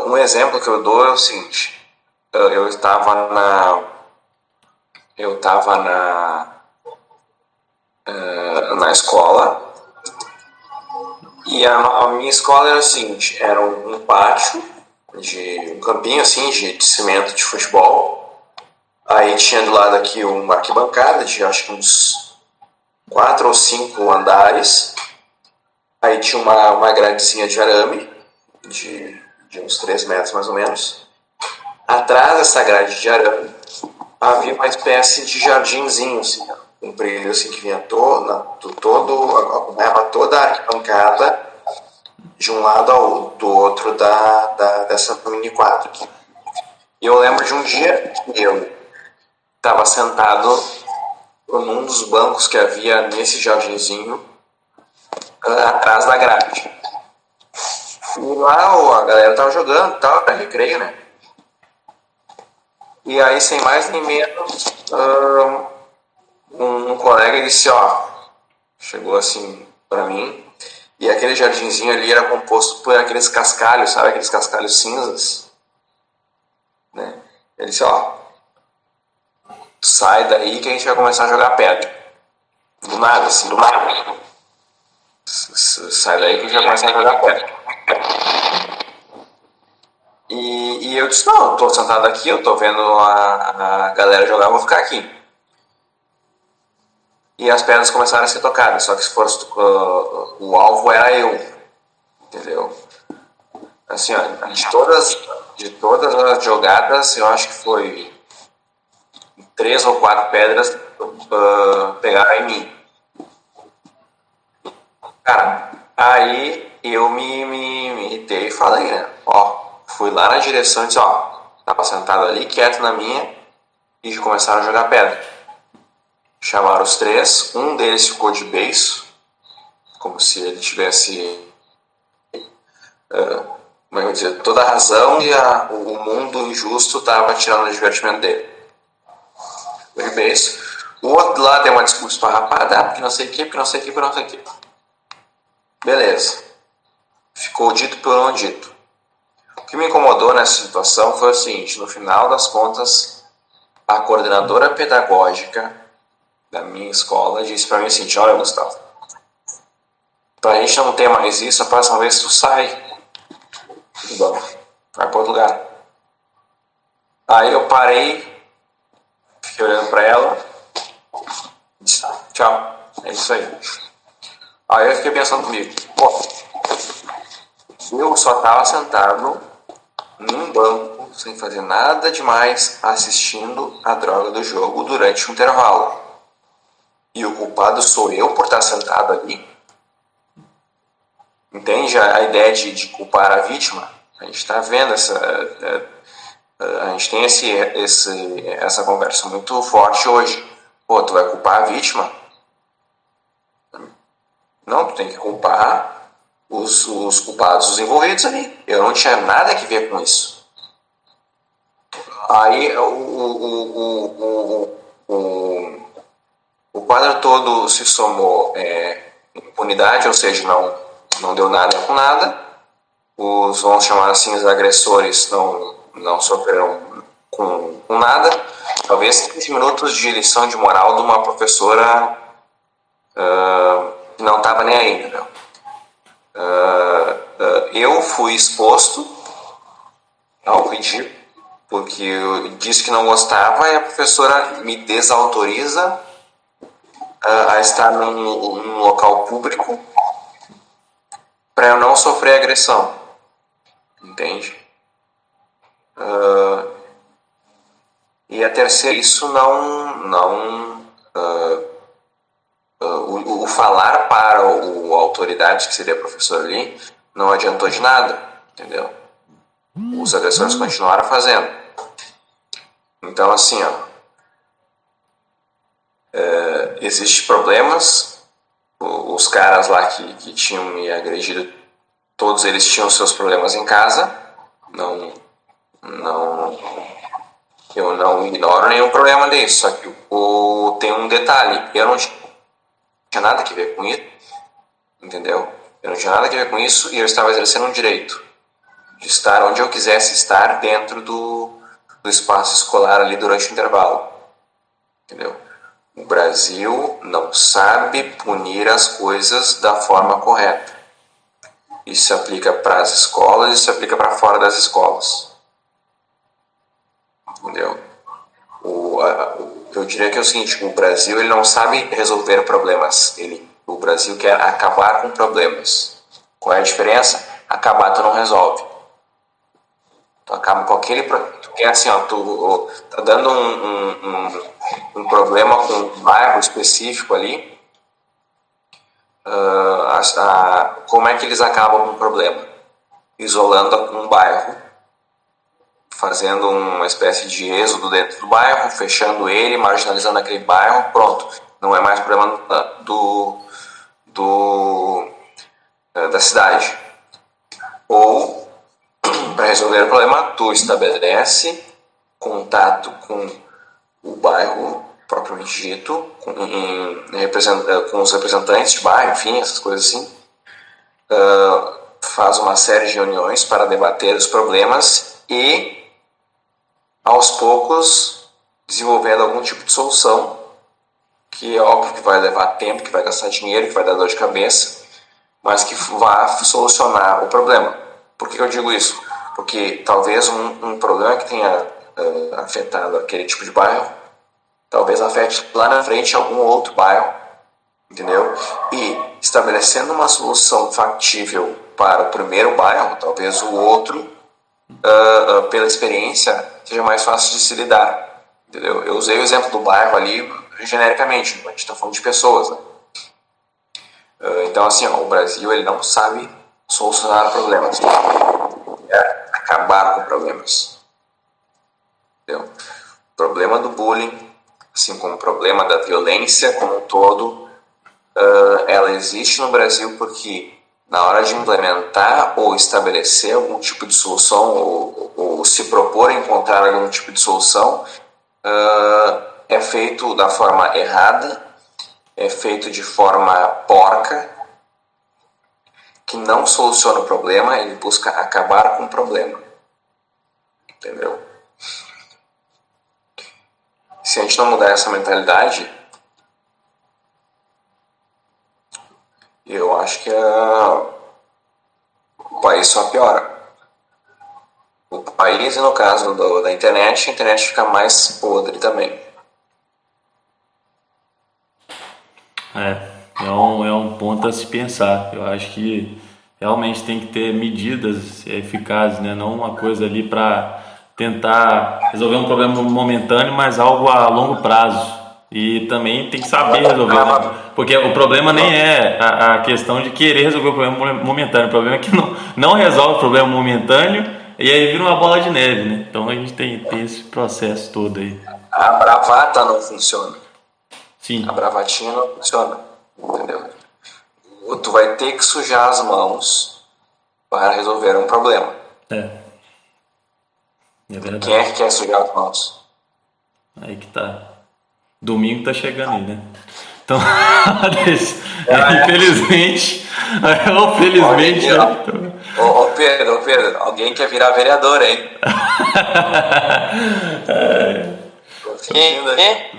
Um exemplo que eu dou é o seguinte: eu estava na escola, e a minha escola era o seguinte: era um pátio, um campinho assim de cimento de futebol. Aí tinha do lado aqui uma arquibancada de acho que uns 4 ou 5 andares. Aí tinha uma gradezinha de arame de uns 3 metros mais ou menos. Atrás dessa grade de arame havia uma espécie de jardinzinho, assim, um brilho assim, que vinha acompanhava toda a arquibancada de um lado do outro dessa mini quadra. E eu lembro de um dia que eu estava sentado num dos bancos que havia nesse jardinzinho atrás da grade. E lá a galera tava jogando, era recreio, né? E aí, sem mais nem menos, um colega disse, chegou assim pra mim, e aquele jardinzinho ali era composto por aqueles cascalhos, sabe aqueles cascalhos cinzas? Né? Ele disse, sai daí que a gente vai começar a jogar pedra. Do nada. Sai daí que a gente vai começar a jogar pedra. E eu disse, não, eu tô sentado aqui, eu tô vendo a galera jogar, eu vou ficar aqui. E as pedras começaram a ser tocadas, só que se fosse o alvo era eu, entendeu? Assim, de todas as jogadas, eu acho que foi 3 ou 4 pedras pegaram em mim. Cara, aí eu me irritei e falei, né? Fui lá na direção e disse, tava sentado ali, quieto na minha, e começaram a jogar pedra. Chamaram os 3, um deles ficou de beiço, como se ele tivesse, como é que eu vou dizer, toda a razão, e o mundo injusto estava tirando o divertimento dele. Ficou de beiço. O outro lá deu uma desculpa esparrapada, porque não sei o que. Beleza. Ficou dito pelo não dito. O que me incomodou nessa situação foi o seguinte: no final das contas, a coordenadora pedagógica da minha escola disse para mim o seguinte: olha, Gustavo, pra gente não ter mais isso, a próxima vez tu sai. Tudo bom, vai para outro lugar. Aí eu parei, fiquei olhando para ela, disse, tchau, é isso aí. Aí eu fiquei pensando comigo, eu só estava sentado num banco, sem fazer nada demais, assistindo a droga do jogo durante o intervalo. E o culpado sou eu por estar sentado ali. Entende a ideia de culpar a vítima? A gente está vendo a gente tem essa conversa muito forte hoje. Tu vai culpar a vítima? Não, tu tem que culpar os culpados, os envolvidos ali. Eu não tinha nada que ver com isso. Aí o quadro todo se somou impunidade, ou seja, não deu nada com nada. Os, vamos chamar assim, os agressores não sofreram com nada. Talvez 15 minutos de lição de moral de uma professora que não estava nem aí, entendeu? Eu fui exposto ao ridículo, porque eu disse que não gostava e a professora me desautoriza a estar num local público para eu não sofrer agressão, entende? E a terceira, isso o falar para a autoridade, que seria a professora ali, não adiantou de nada, entendeu? Os agressores continuaram fazendo. Então, assim, existem problemas. Os caras lá que tinham me agredido, todos eles tinham seus problemas em casa. Eu não ignoro nenhum problema deles. Só que tem um detalhe: eu não tinha nada a ver com isso, entendeu? Eu não tinha nada a ver com isso e eu estava exercendo um direito de estar onde eu quisesse estar dentro do espaço escolar ali durante o intervalo, entendeu? O Brasil não sabe punir as coisas da forma correta. Isso se aplica para as escolas, isso se aplica para fora das escolas, entendeu? Eu diria que é o seguinte: o Brasil ele não sabe resolver problemas, o Brasil quer acabar com problemas. Qual é a diferença? Acabar tu não resolve. Tu acaba com aquele problema. Tu quer assim, tu tá dando um problema com um bairro específico ali. Como é que eles acabam com o problema? Isolando um bairro, fazendo uma espécie de êxodo dentro do bairro, fechando ele, marginalizando aquele bairro, pronto. Não é mais problema da cidade. Ou, para resolver o problema, tu estabelece contato com o bairro propriamente dito, com os representantes de bairro, enfim, essas coisas assim. Faz uma série de reuniões para debater os problemas e, aos poucos, desenvolvendo algum tipo de solução, que é óbvio que vai levar tempo, que vai gastar dinheiro, que vai dar dor de cabeça, mas que vai solucionar o problema. Por que eu digo isso? Porque talvez um problema que tenha afetado aquele tipo de bairro, talvez afete lá na frente algum outro bairro, entendeu? E estabelecendo uma solução factível para o primeiro bairro, talvez o outro, pela experiência, seja mais fácil de se lidar, entendeu? Eu usei o exemplo do bairro ali genericamente, a gente está falando de pessoas, né? Então, assim, o Brasil ele não sabe solucionar problemas, é acabar com problemas, entendeu? O problema do bullying, assim como o problema da violência como um todo, ela existe no Brasil porque na hora de implementar ou estabelecer algum tipo de solução ou se propor a encontrar algum tipo de solução, é feito da forma errada, é feito de forma porca, que não soluciona o problema, ele busca acabar com o problema, entendeu? Se a gente não mudar essa mentalidade, eu acho que o país só piora. O país, e no caso da internet, a internet fica mais podre também. É um ponto a se pensar. Eu acho que realmente tem que ter medidas eficazes, né? Não uma coisa ali para tentar resolver um problema momentâneo, mas algo a longo prazo. E também tem que saber resolver, né? Porque o problema nem é a questão de querer resolver o problema momentâneo. O problema é que não resolve o problema momentâneo e aí vira uma bola de neve, né? Então a gente tem esse processo todo aí. A bravata não funciona. Sim. A bravatinha não funciona, entendeu? Tu vai ter que sujar as mãos para resolver um problema. É verdade. Quem é que quer sujar as mãos? Aí que tá. Domingo tá chegando aí, né? Então, infelizmente, Ou felizmente. Ô Pedro, alguém quer virar vereador, hein? Tô sentindo aí.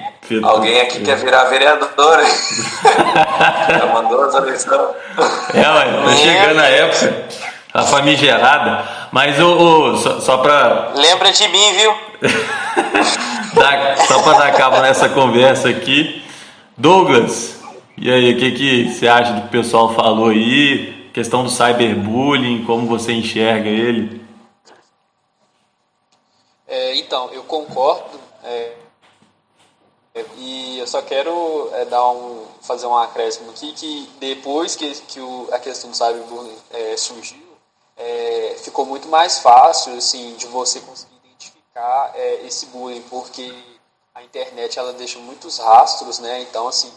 Alguém aqui quer virar vereador, hein? Já mandou as eleições. Mas tá chegando a época, a famigerada. Mas só pra. Lembra de mim, viu? Só pra dar cabo nessa conversa aqui. Douglas, e aí, o que você acha do que o pessoal falou aí? Questão do cyberbullying, como você enxerga ele? Então, eu concordo. E eu só quero fazer um acréscimo aqui, que depois que a questão do cyberbullying surgiu, ficou muito mais fácil assim, de você conseguir identificar esse bullying, porque a internet ela deixa muitos rastros, né? Então, assim,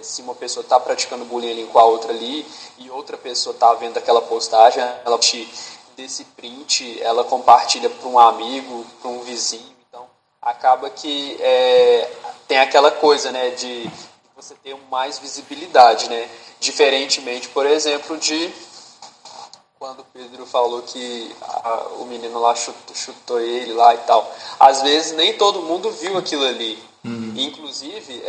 se uma pessoa está praticando bullying ali com a outra ali, e outra pessoa está vendo aquela postagem, ela desse print, ela compartilha para um amigo, para um vizinho. Então, acaba que tem aquela coisa, né, de você ter mais visibilidade, né? Diferentemente, por exemplo, de quando o Pedro falou que o menino lá chutou ele lá e tal. Às vezes nem todo mundo viu aquilo ali. Inclusive,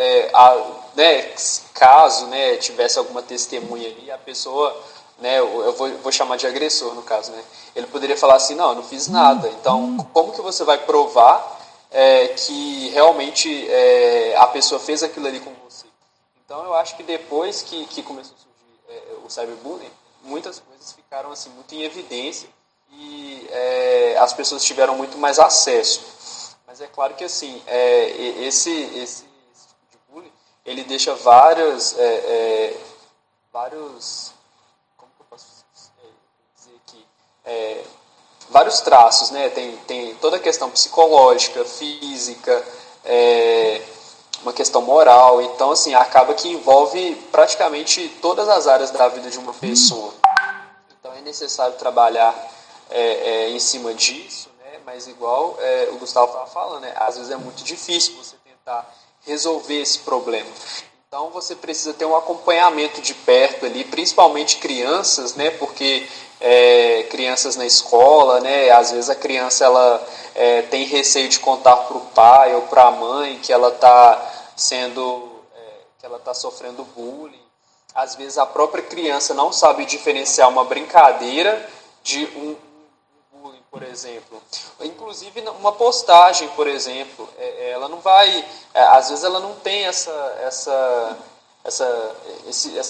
caso, né, tivesse alguma testemunha ali, a pessoa, né, eu vou chamar de agressor no caso, né, ele poderia falar assim, não, eu não fiz nada. Então, como que você vai provar que realmente a pessoa fez aquilo ali com você? Então, eu acho que depois que começou a surgir o cyberbullying, muitas coisas ficaram assim, muito em evidência e as pessoas tiveram muito mais acesso. Mas é claro que assim, esse tipo de bullying, ele deixa vários, como que eu posso dizer aqui, vários traços, né? Tem toda a questão psicológica, física, uma questão moral. Então, assim, acaba que envolve praticamente todas as áreas da vida de uma pessoa. Então, é necessário trabalhar em cima disso, né? Mas igual o Gustavo estava falando, né? Às vezes é muito difícil você tentar resolver esse problema. Então, você precisa ter um acompanhamento de perto ali, principalmente crianças, né? Porque crianças na escola, né? Às vezes a criança ela tem receio de contar para o pai ou para a mãe que ela está que ela está sofrendo bullying. Às vezes a própria criança não sabe diferenciar uma brincadeira de um bullying, por exemplo. Inclusive uma postagem, por exemplo, ela não vai, às vezes ela não tem essa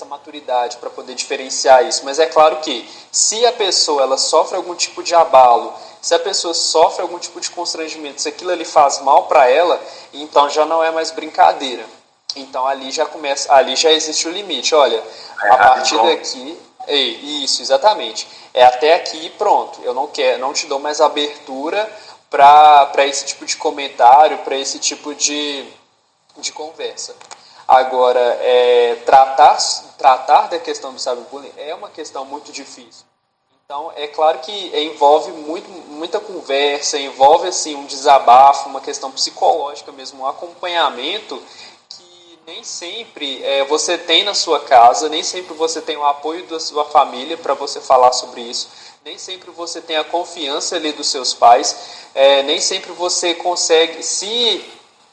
maturidade para poder diferenciar isso. Mas é claro que se a pessoa ela sofre algum tipo de abalo, se a pessoa sofre algum tipo de constrangimento, se aquilo ali faz mal para ela, então já não é mais brincadeira. Então ali já existe o limite. Olha, a partir daqui, isso, exatamente. Até aqui e pronto. Eu não te dou mais abertura para esse tipo de comentário, para esse tipo de conversa. Agora, tratar da questão do cyberbullying é uma questão muito difícil. Então, é claro que envolve muita conversa, envolve assim, um desabafo, uma questão psicológica mesmo, um acompanhamento que nem sempre você tem na sua casa, nem sempre você tem o apoio da sua família para você falar sobre isso, nem sempre você tem a confiança ali dos seus pais, nem sempre você consegue, se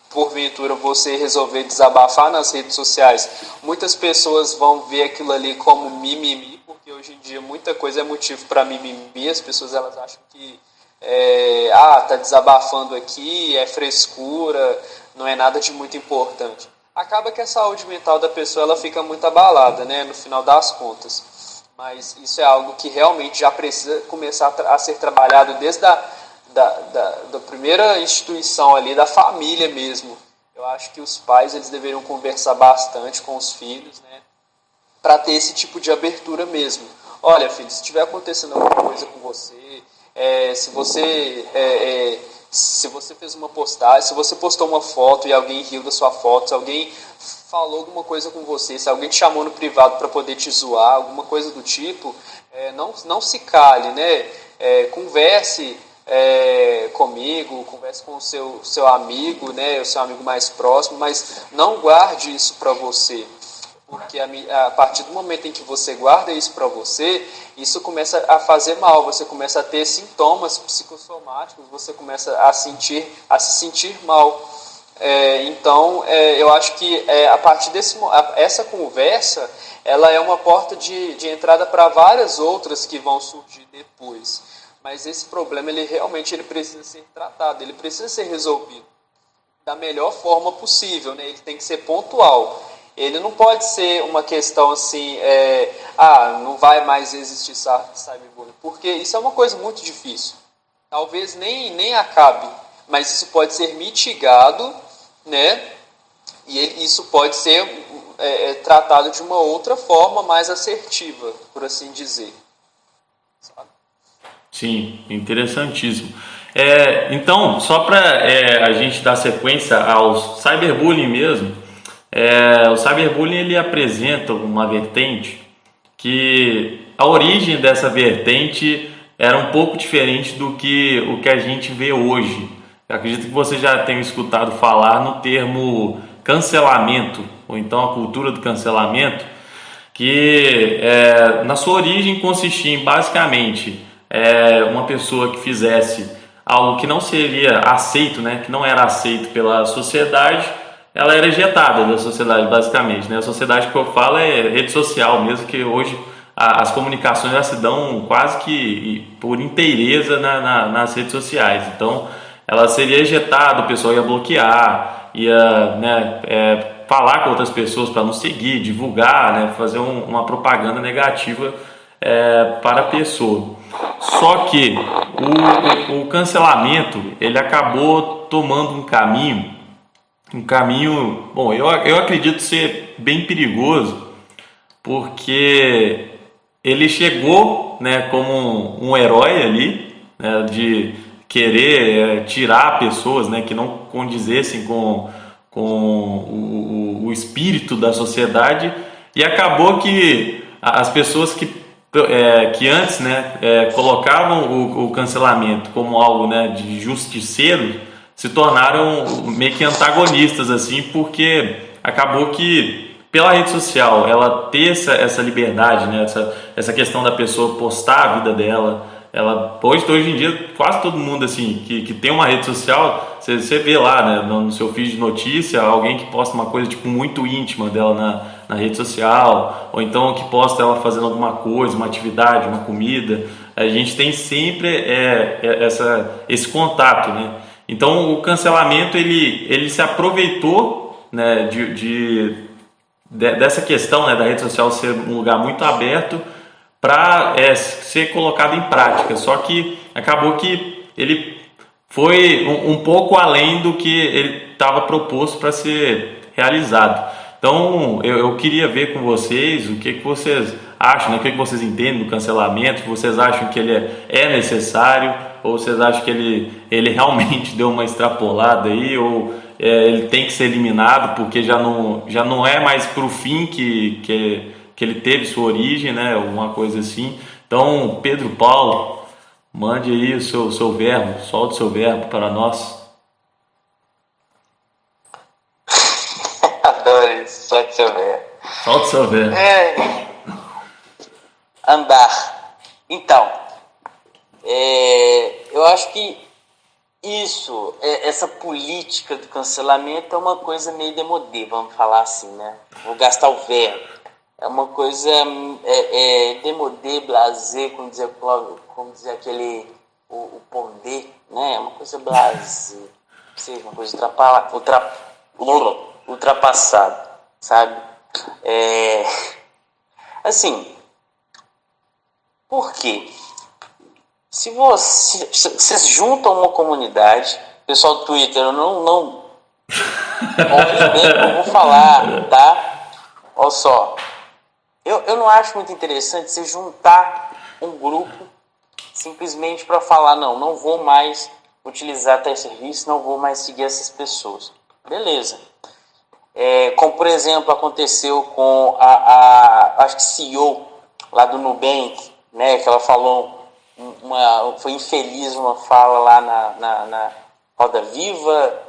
porventura você resolver desabafar nas redes sociais, muitas pessoas vão ver aquilo ali como mimimi, porque hoje em dia muita coisa é motivo para mimimi, as pessoas elas acham que tá desabafando aqui, é frescura, não é nada de muito importante. Acaba que a saúde mental da pessoa ela fica muito abalada, né, no final das contas. Mas isso é algo que realmente já precisa começar a ser trabalhado desde da primeira instituição ali, da família mesmo. Eu acho que os pais eles deveriam conversar bastante com os filhos, né, para ter esse tipo de abertura mesmo. Olha, filho, se estiver acontecendo alguma coisa com você, se você fez uma postagem, se você postou uma foto e alguém riu da sua foto, se alguém falou alguma coisa com você, se alguém te chamou no privado para poder te zoar, alguma coisa do tipo, não se cale, né? Converse comigo, converse com o seu amigo, né? O seu amigo mais próximo, mas não guarde isso para você. Porque a partir do momento em que você guarda isso para você, isso começa a fazer mal, você começa a ter sintomas psicossomáticos, você começa a se sentir mal. Então, eu acho que a partir essa conversa, ela é uma porta de entrada para várias outras que vão surgir depois. Mas esse problema, ele realmente ele precisa ser tratado, ele precisa ser resolvido da melhor forma possível, né? Ele tem que ser pontual. Ele não pode ser uma questão assim, não vai mais existir cyberbullying, porque isso é uma coisa muito difícil. Talvez nem acabe, mas isso pode ser mitigado, né? E isso pode ser tratado de uma outra forma mais assertiva, por assim dizer. Sabe? Sim, interessantíssimo. Então, só para a gente dar sequência ao cyberbullying mesmo, o cyberbullying ele apresenta uma vertente que a origem dessa vertente era um pouco diferente do que o que a gente vê hoje. Eu acredito que você já tenha escutado falar no termo cancelamento, ou então a cultura do cancelamento, que na sua origem consistia em basicamente uma pessoa que fizesse algo que não seria aceito, né, que não era aceito pela sociedade, ela era ejetada da sociedade, basicamente, né? A sociedade que eu falo é rede social mesmo, que hoje as comunicações já se dão quase que por inteireza nas redes sociais. Então, ela seria ejetada, o pessoal ia bloquear, ia, né, falar com outras pessoas para não seguir, divulgar, né, fazer uma propaganda negativa para a pessoa. Só que o cancelamento ele acabou tomando um caminho, bom, eu acredito ser bem perigoso, porque ele chegou, né, como um herói ali, né, de querer tirar pessoas, né, que não condizessem com o espírito da sociedade, e acabou que as pessoas que antes, né, colocavam o cancelamento como algo, né, de justiceiro, se tornaram meio que antagonistas, assim, porque acabou que pela rede social ela ter essa liberdade, né, essa questão da pessoa postar a vida dela, hoje em dia quase todo mundo assim que tem uma rede social, você vê lá, né, no seu feed de notícia alguém que posta uma coisa tipo muito íntima dela na rede social, ou então que posta ela fazendo alguma coisa, uma atividade, uma comida. A gente tem sempre esse contato, né? Então o cancelamento ele se aproveitou, né, dessa questão, né, da rede social ser um lugar muito aberto para ser colocado em prática. Só que acabou que ele foi um pouco além do que ele estava proposto para ser realizado. Então eu queria ver com vocês o que vocês acham, né, o que vocês entendem do cancelamento, vocês acham que ele é necessário, ou vocês acham que ele realmente deu uma extrapolada aí, ou ele tem que ser eliminado porque já não é mais para o fim que ele teve sua origem, né? Uma coisa assim. Então, Pedro Paulo, mande aí o seu verbo, solte o seu verbo para nós. Adoro isso, solte seu verbo. Solte o seu verbo. Andar. Então, eu acho que essa política do cancelamento é uma coisa meio demodê, vamos falar assim, né? Vou gastar o verbo. É uma coisa demodê, blasé, como dizer aquele, o pondé, né? É uma coisa blasé, uma coisa ultrapassada, sabe? Assim, por quê? Se vocês juntam uma comunidade, pessoal do Twitter, eu não ouvi bem o que eu vou falar, tá? Olha só, eu não acho muito interessante você juntar um grupo simplesmente para falar, não vou mais utilizar tais serviços, não vou mais seguir essas pessoas. Beleza. Como, por exemplo, aconteceu com acho que CEO lá do Nubank, né, que ela falou... foi infeliz uma fala lá na Roda Viva.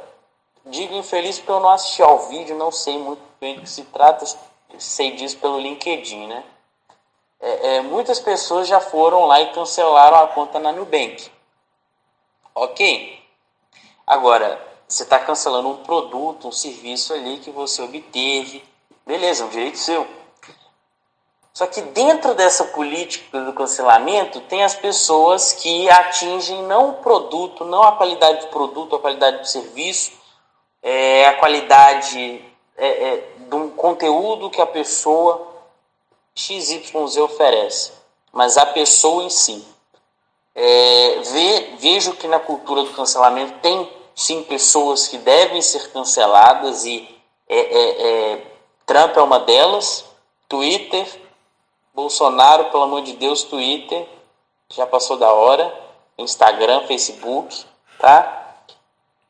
Digo infeliz porque eu não assisti ao vídeo, não sei muito bem do que se trata. sei disso pelo LinkedIn, né? Muitas pessoas já foram lá e cancelaram a conta na Nubank. Ok? Agora, você está cancelando um produto, um serviço ali que você obteve. Beleza, é um direito seu. Só que dentro dessa política do cancelamento, tem as pessoas que atingem não o produto, não a qualidade do produto, a qualidade do serviço, a qualidade do conteúdo que a pessoa XYZ oferece, mas a pessoa em si. Vejo que na cultura do cancelamento tem sim pessoas que devem ser canceladas e Trump é uma delas, Twitter, Bolsonaro, pelo amor de Deus, Twitter, já passou da hora, Instagram, Facebook, tá?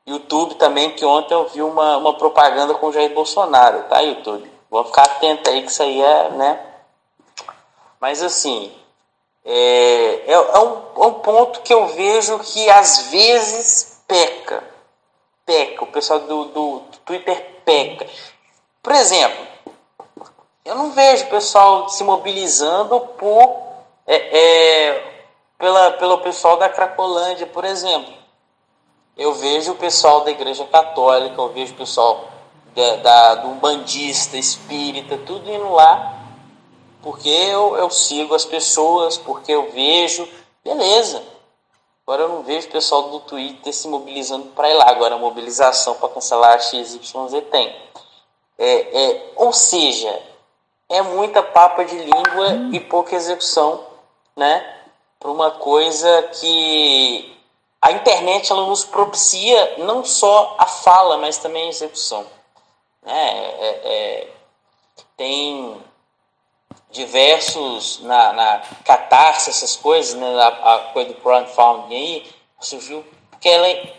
YouTube também, que ontem eu vi uma propaganda com o Jair Bolsonaro, tá, YouTube? Vamos ficar atento aí que isso aí né? Mas assim, é um ponto que eu vejo que às vezes peca. O pessoal do Twitter peca. Por exemplo, eu não vejo o pessoal se mobilizando pelo pessoal da Cracolândia, por exemplo. Eu vejo o pessoal da Igreja Católica, eu vejo o pessoal do umbandista, espírita, tudo indo lá, porque eu sigo as pessoas, porque eu vejo, beleza. Agora eu não vejo o pessoal do Twitter se mobilizando para ir lá. Agora a mobilização para cancelar a XYZ tem. Ou seja, é muita papa de língua e pouca execução, né? Para uma coisa que a internet ela nos propicia não só a fala, mas também a execução. Tem diversos na Catarse, essas coisas, né? A coisa do crowdfunding aí surgiu porque ela é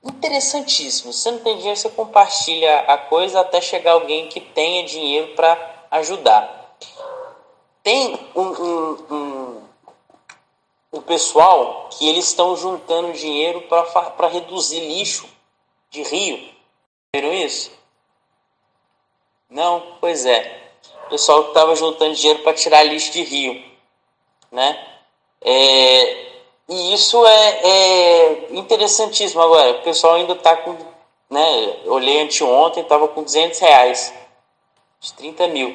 interessantíssima. Se você não tem dinheiro, você compartilha a coisa até chegar alguém que tenha dinheiro para ajudar. Tem um pessoal que eles estão juntando dinheiro para reduzir lixo de rio. Viram isso? Não? Pois é. O pessoal que estava juntando dinheiro para tirar lixo de rio, né? E isso é interessantíssimo. Agora, o pessoal ainda está com, né? Eu olhei anteontem, estava com R$200, de 30 mil,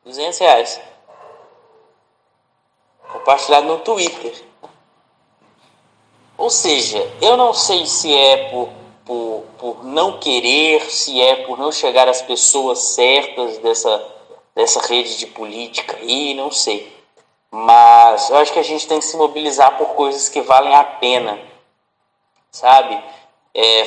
R$200, compartilhado no Twitter. Ou seja, eu não sei se é por não querer, se é por não chegar às pessoas certas dessa rede de política aí, não sei. Mas eu acho que a gente tem que se mobilizar por coisas que valem a pena, sabe?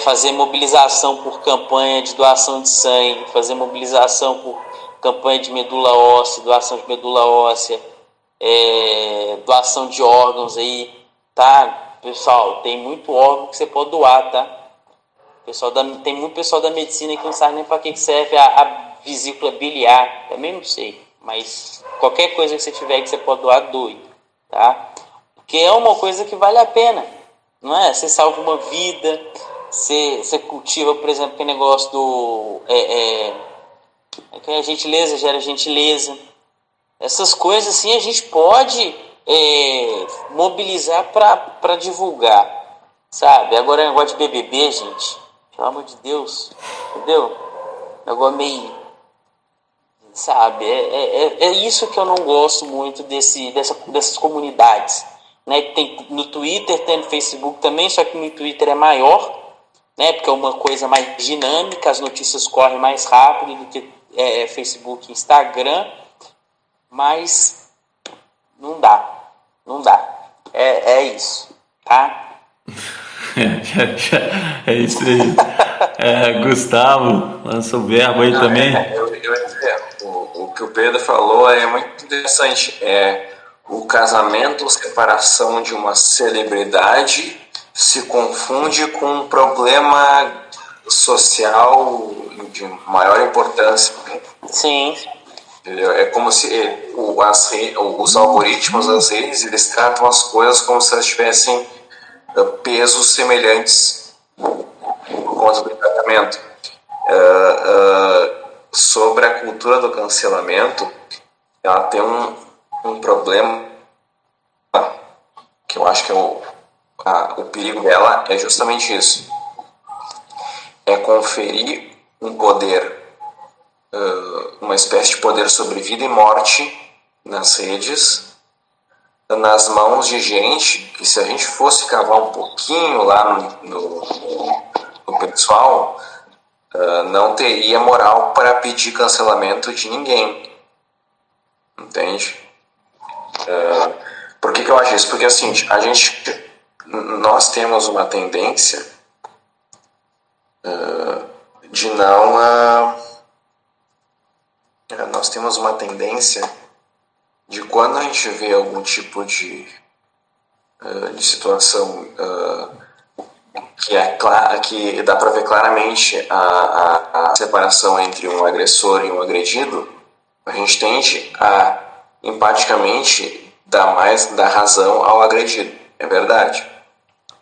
Fazer mobilização por campanha de doação de sangue, fazer mobilização por campanha de medula óssea, doação de medula óssea, doação de órgãos aí, tá? Pessoal, tem muito órgão que você pode doar, tá? Tem muito pessoal da medicina que não sabe nem para que serve a vesícula biliar, também não sei, mas qualquer coisa que você tiver que você pode doar, doe, tá? Porque é uma coisa que vale a pena, não é? Você salva uma vida, você cultiva, por exemplo, aquele negócio do que a gentileza gera gentileza. Essas coisas assim a gente pode mobilizar para divulgar, sabe? Agora é negócio de BBB, gente, pelo amor de Deus, entendeu? Negócio meio, sabe? É isso que eu não gosto muito dessas comunidades, né? Tem no Twitter, tem no Facebook também, só que no Twitter é maior, né? Porque é uma coisa mais dinâmica, as notícias correm mais rápido do que Facebook e Instagram, mas não dá. É isso, tá? É isso aí. Gustavo, lança o verbo aí também. O que o Pedro falou é muito interessante. O casamento ou separação de uma celebridade se confunde com um problema social de maior importância. Sim. Entendeu? É como se os algoritmos, as redes, eles tratam as coisas como se elas tivessem pesos semelhantes por conta do tratamento. sobre a cultura do cancelamento, ela tem um problema que eu acho que o perigo dela é justamente isso. É conferir um poder, uma espécie de poder sobre vida e morte nas redes, nas mãos de gente que, se a gente fosse cavar um pouquinho lá no pessoal, não teria moral para pedir cancelamento de ninguém. Entende? Por que eu acho isso? Porque assim, nós temos uma tendência de não... nós temos uma tendência de, quando a gente vê algum tipo de situação que dá para ver claramente a separação entre um agressor e um agredido, a gente tende a empaticamente dar razão ao agredido. É verdade.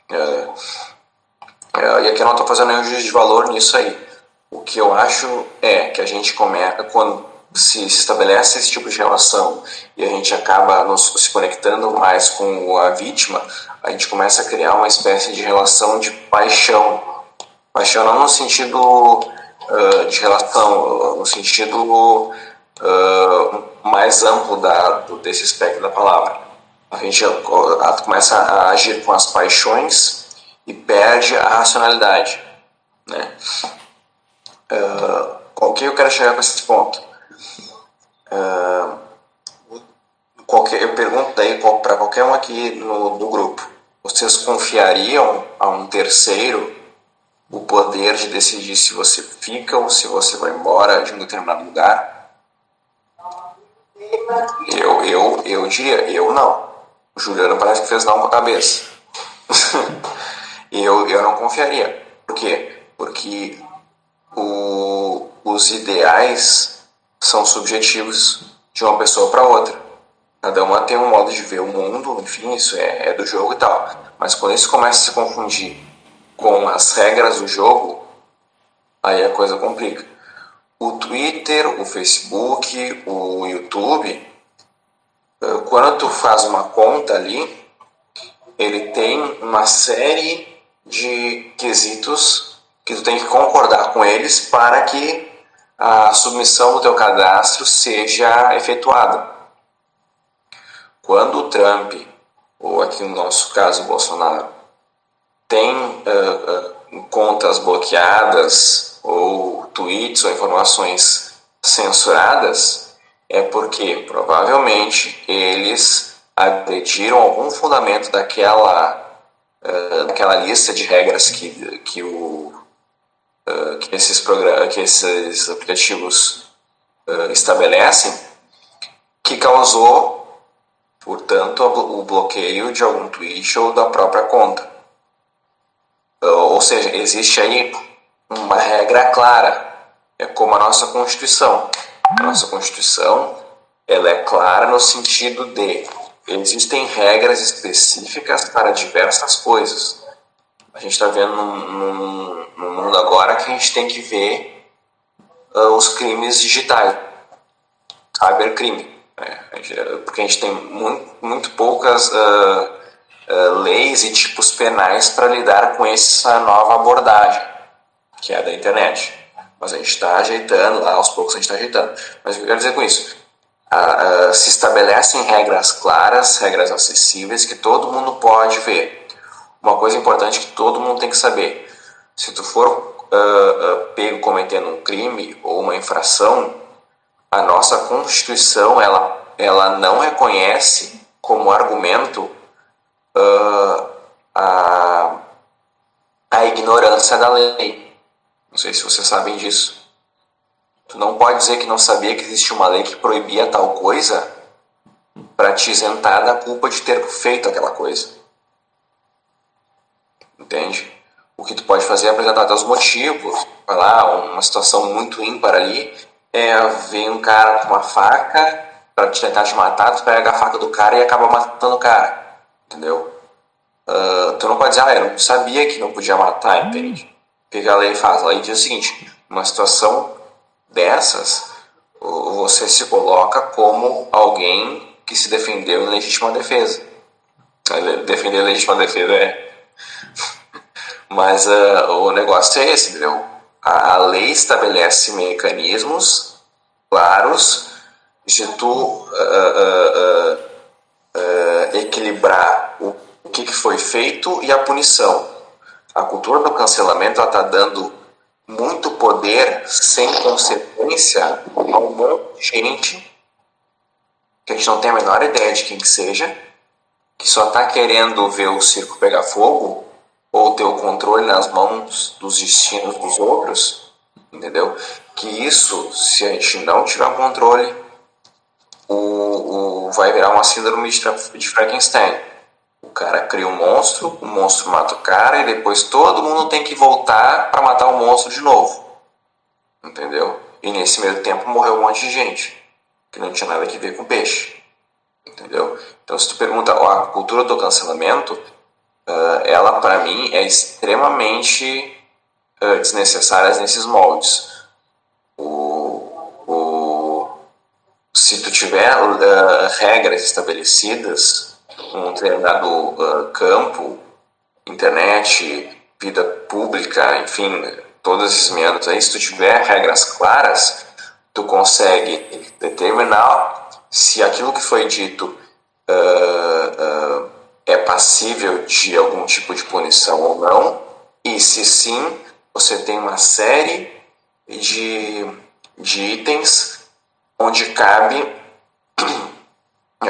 E aqui eu não estou fazendo nenhum juízo de valor nisso aí. O que eu acho é que a gente começa, quando se estabelece esse tipo de relação e a gente acaba se conectando mais com a vítima, a gente começa a criar uma espécie de relação de paixão. Paixão não no sentido de relação, no sentido mais amplo desse espectro da palavra. A gente começa a agir com as paixões e perde a racionalidade, né? O que eu quero chegar com esse ponto? Eu pergunto daí para qualquer um aqui no grupo: vocês confiariam a um terceiro o poder de decidir se você fica ou se você vai embora de um determinado lugar? Eu diria, eu não. O Juliano parece que fez não com a cabeça. eu não confiaria. Por quê? Porque os ideais são subjetivos de uma pessoa para outra. Cada uma tem um modo de ver o mundo, enfim, isso é do jogo e tal. Mas quando isso começa a se confundir com as regras do jogo, aí a coisa complica. O Twitter, o Facebook, o YouTube, quando tu faz uma conta ali, ele tem uma série de quesitos que tu tem que concordar com eles para que a submissão do teu cadastro seja efetuada. Quando o Trump, ou aqui no nosso caso o Bolsonaro, tem contas bloqueadas ou tweets ou informações censuradas, é porque provavelmente eles agrediram algum fundamento daquela lista de regras que esses aplicativos estabelecem, que causou, portanto, o bloqueio de algum tweet ou da própria conta. Ou seja, existe aí uma regra clara. É como a nossa Constituição. A nossa Constituição, ela é clara no sentido de existem regras específicas para diversas coisas. A gente está vendo num mundo agora que a gente tem que ver os crimes digitais, cybercrime, né? Porque a gente tem muito poucas leis e tipos penais para lidar com essa nova abordagem, que é a da internet. Mas a gente está ajeitando, aos poucos a gente está ajeitando. Mas o que eu quero dizer com isso? Se estabelecem regras claras, regras acessíveis, que todo mundo pode ver. Uma coisa importante que todo mundo tem que saber: se tu for pego cometendo um crime ou uma infração, a nossa Constituição ela não reconhece como argumento a ignorância da lei. Não sei se vocês sabem disso. Tu não pode dizer que não sabia que existia uma lei que proibia tal coisa para te isentar da culpa de ter feito aquela coisa. Entende? O que tu pode fazer é apresentar teus motivos. Vai lá, uma situação muito ímpar ali, vem um cara com uma faca para tentar te matar, tu pega a faca do cara e acaba matando o cara. Entendeu? Tu não pode dizer, eu não sabia que não podia matar, entende? O que a lei faz? A lei diz o seguinte: uma situação dessas, você se coloca como alguém que se defendeu em legítima defesa. Defender legítima defesa Mas o negócio é esse, entendeu? A lei estabelece mecanismos claros de tu equilibrar o que foi feito e a punição. A cultura do cancelamento está dando muito poder sem consequência a um monte de gente que a gente não tem a menor ideia de quem que seja, que só está querendo ver o circo pegar fogo ou ter o controle nas mãos dos destinos dos outros, entendeu? Que isso, se a gente não tiver um controle, vai virar uma síndrome de Frankenstein. O cara cria um monstro, o monstro mata o cara e depois todo mundo tem que voltar para matar o monstro de novo, entendeu? E nesse meio tempo morreu um monte de gente que não tinha nada a ver com peixe, entendeu? Então, se tu pergunta, a cultura do cancelamento, ela para mim é extremamente desnecessária nesses moldes. Se tu tiver regras estabelecidas num determinado campo, internet, vida pública, enfim, todos esses meandros aí, se tu tiver regras claras, tu consegue determinar se aquilo que foi dito é passível de algum tipo de punição ou não, e se sim, você tem uma série de itens onde cabe,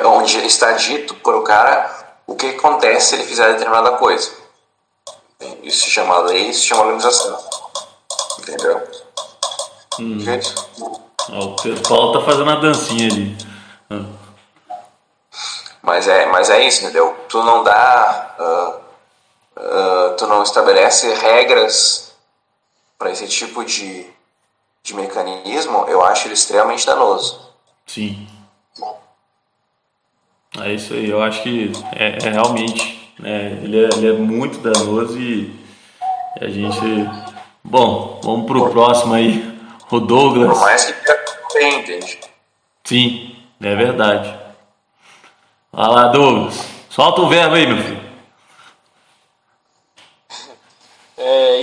onde está dito por o cara o que acontece se ele fizer determinada coisa. Isso se chama lei, isso se chama organização. Entendeu? O pessoal tá fazendo a dancinha ali. Mas é isso, entendeu? Tu não dá, tu não estabelece regras para esse tipo de mecanismo. Eu acho ele extremamente danoso. Sim. É isso aí, eu acho que é realmente, ele é muito danoso e a gente... Bom, vamos pro próximo aí, o Douglas. Por mais que tem, entende? Sim, é verdade. Vai lá, Douglas, solta o verbo aí, meu filho.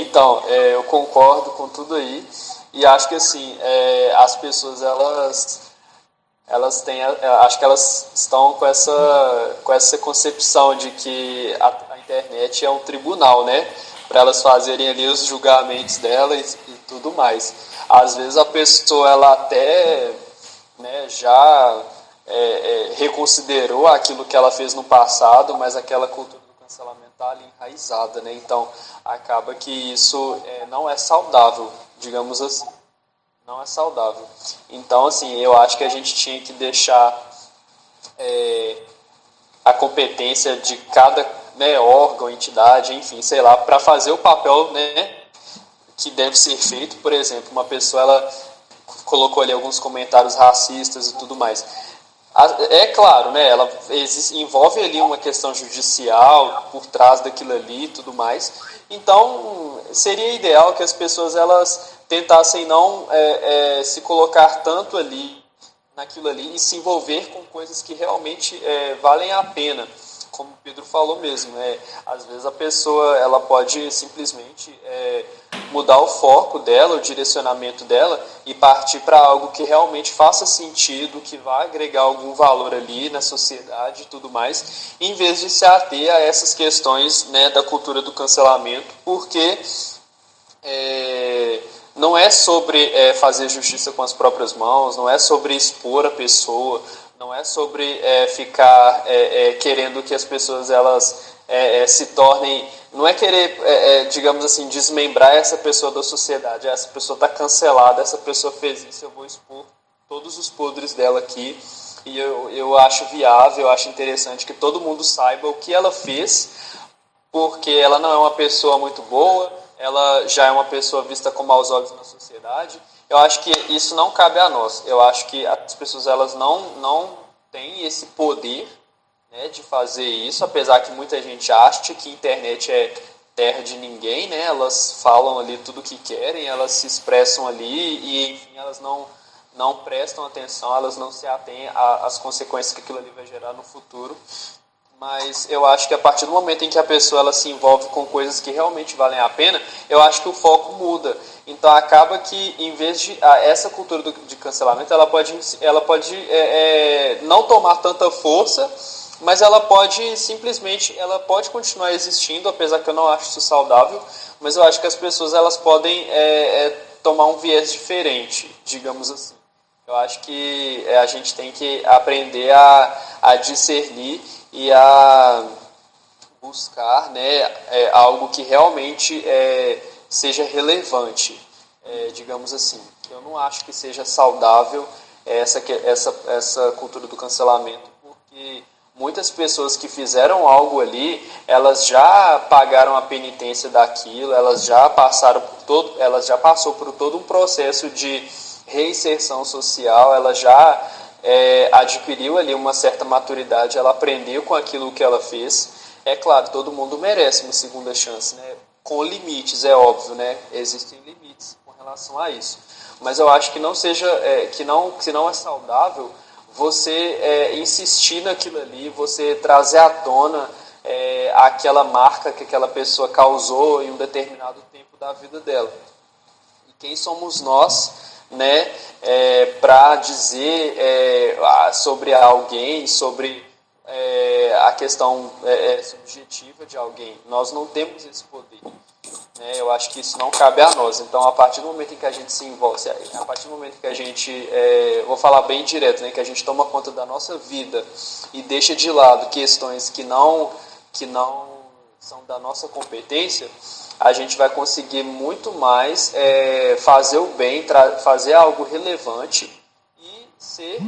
Então, eu concordo com tudo aí e acho que assim, as pessoas elas têm, acho que elas estão com essa concepção de que a internet é um tribunal, né? Para elas fazerem ali os julgamentos dela e tudo mais. Às vezes a pessoa ela até, né, já reconsiderou aquilo que ela fez no passado, mas aquela cultura do cancelamento está ali enraizada, né? Então acaba que isso não é saudável, digamos assim. Não é saudável. Então, assim, eu acho que a gente tinha que deixar a competência de cada, né, órgão, entidade, enfim, sei lá, para fazer o papel, né, que deve ser feito. Por exemplo, uma pessoa ela colocou ali alguns comentários racistas e tudo mais. É claro, né, ela envolve ali uma questão judicial por trás daquilo ali e tudo mais. Então, seria ideal que as pessoas elas tentassem não se colocar tanto ali naquilo ali e se envolver com coisas que realmente valem a pena, como o Pedro falou mesmo. Às vezes a pessoa ela pode simplesmente mudar o foco dela, o direcionamento dela e partir para algo que realmente faça sentido, que vai agregar algum valor ali na sociedade e tudo mais, em vez de se ater a essas questões, né, da cultura do cancelamento, porque não é sobre fazer justiça com as próprias mãos, não é sobre expor a pessoa, não é sobre ficar querendo que as pessoas elas se tornem, não é querer, digamos assim, desmembrar essa pessoa da sociedade. Essa pessoa está cancelada, essa pessoa fez isso, eu vou expor todos os podres dela aqui. E eu acho viável, eu acho interessante que todo mundo saiba o que ela fez, porque ela não é uma pessoa muito boa, ela já é uma pessoa vista com maus olhos na sociedade. Eu acho que isso não cabe a nós. Eu acho que as pessoas elas não têm esse poder, né, de fazer isso, apesar que muita gente acha que a internet terra de ninguém, né? Elas falam ali tudo o que querem, elas se expressam ali e, enfim, elas não prestam atenção, elas não se atêm às consequências que aquilo ali vai gerar no futuro. Mas eu acho que a partir do momento em que a pessoa ela se envolve com coisas que realmente valem a pena, eu acho que o foco muda. Então acaba que, em vez de essa cultura de cancelamento, ela pode não tomar tanta força, mas ela pode simplesmente, ela pode continuar existindo, apesar que eu não acho isso saudável, mas eu acho que as pessoas elas podem tomar um viés diferente, digamos assim. Eu acho que a gente tem que aprender a discernir e a buscar, né, algo que realmente seja relevante, digamos assim. Eu não acho que seja saudável essa cultura do cancelamento, porque muitas pessoas que fizeram algo ali, elas já pagaram a penitência daquilo, elas já passou por todo um processo de reinserção social, ela já adquiriu ali uma certa maturidade, ela aprendeu com aquilo que ela fez. É claro, todo mundo merece uma segunda chance, né? Com limites, é óbvio, né? Existem limites com relação a isso. Mas eu acho que não é saudável você insistir naquilo ali, você trazer à tona aquela marca que aquela pessoa causou em um determinado tempo da vida dela. E quem somos nós, né, para dizer sobre alguém, sobre a questão subjetiva de alguém? Nós não temos esse poder. Eu acho que isso não cabe a nós. Então, a partir do momento em que a gente se envolve, a partir do momento que a gente, vou falar bem direto, né, que a gente toma conta da nossa vida e deixa de lado questões que não são da nossa competência, a gente vai conseguir muito mais fazer o bem, fazer algo relevante e ser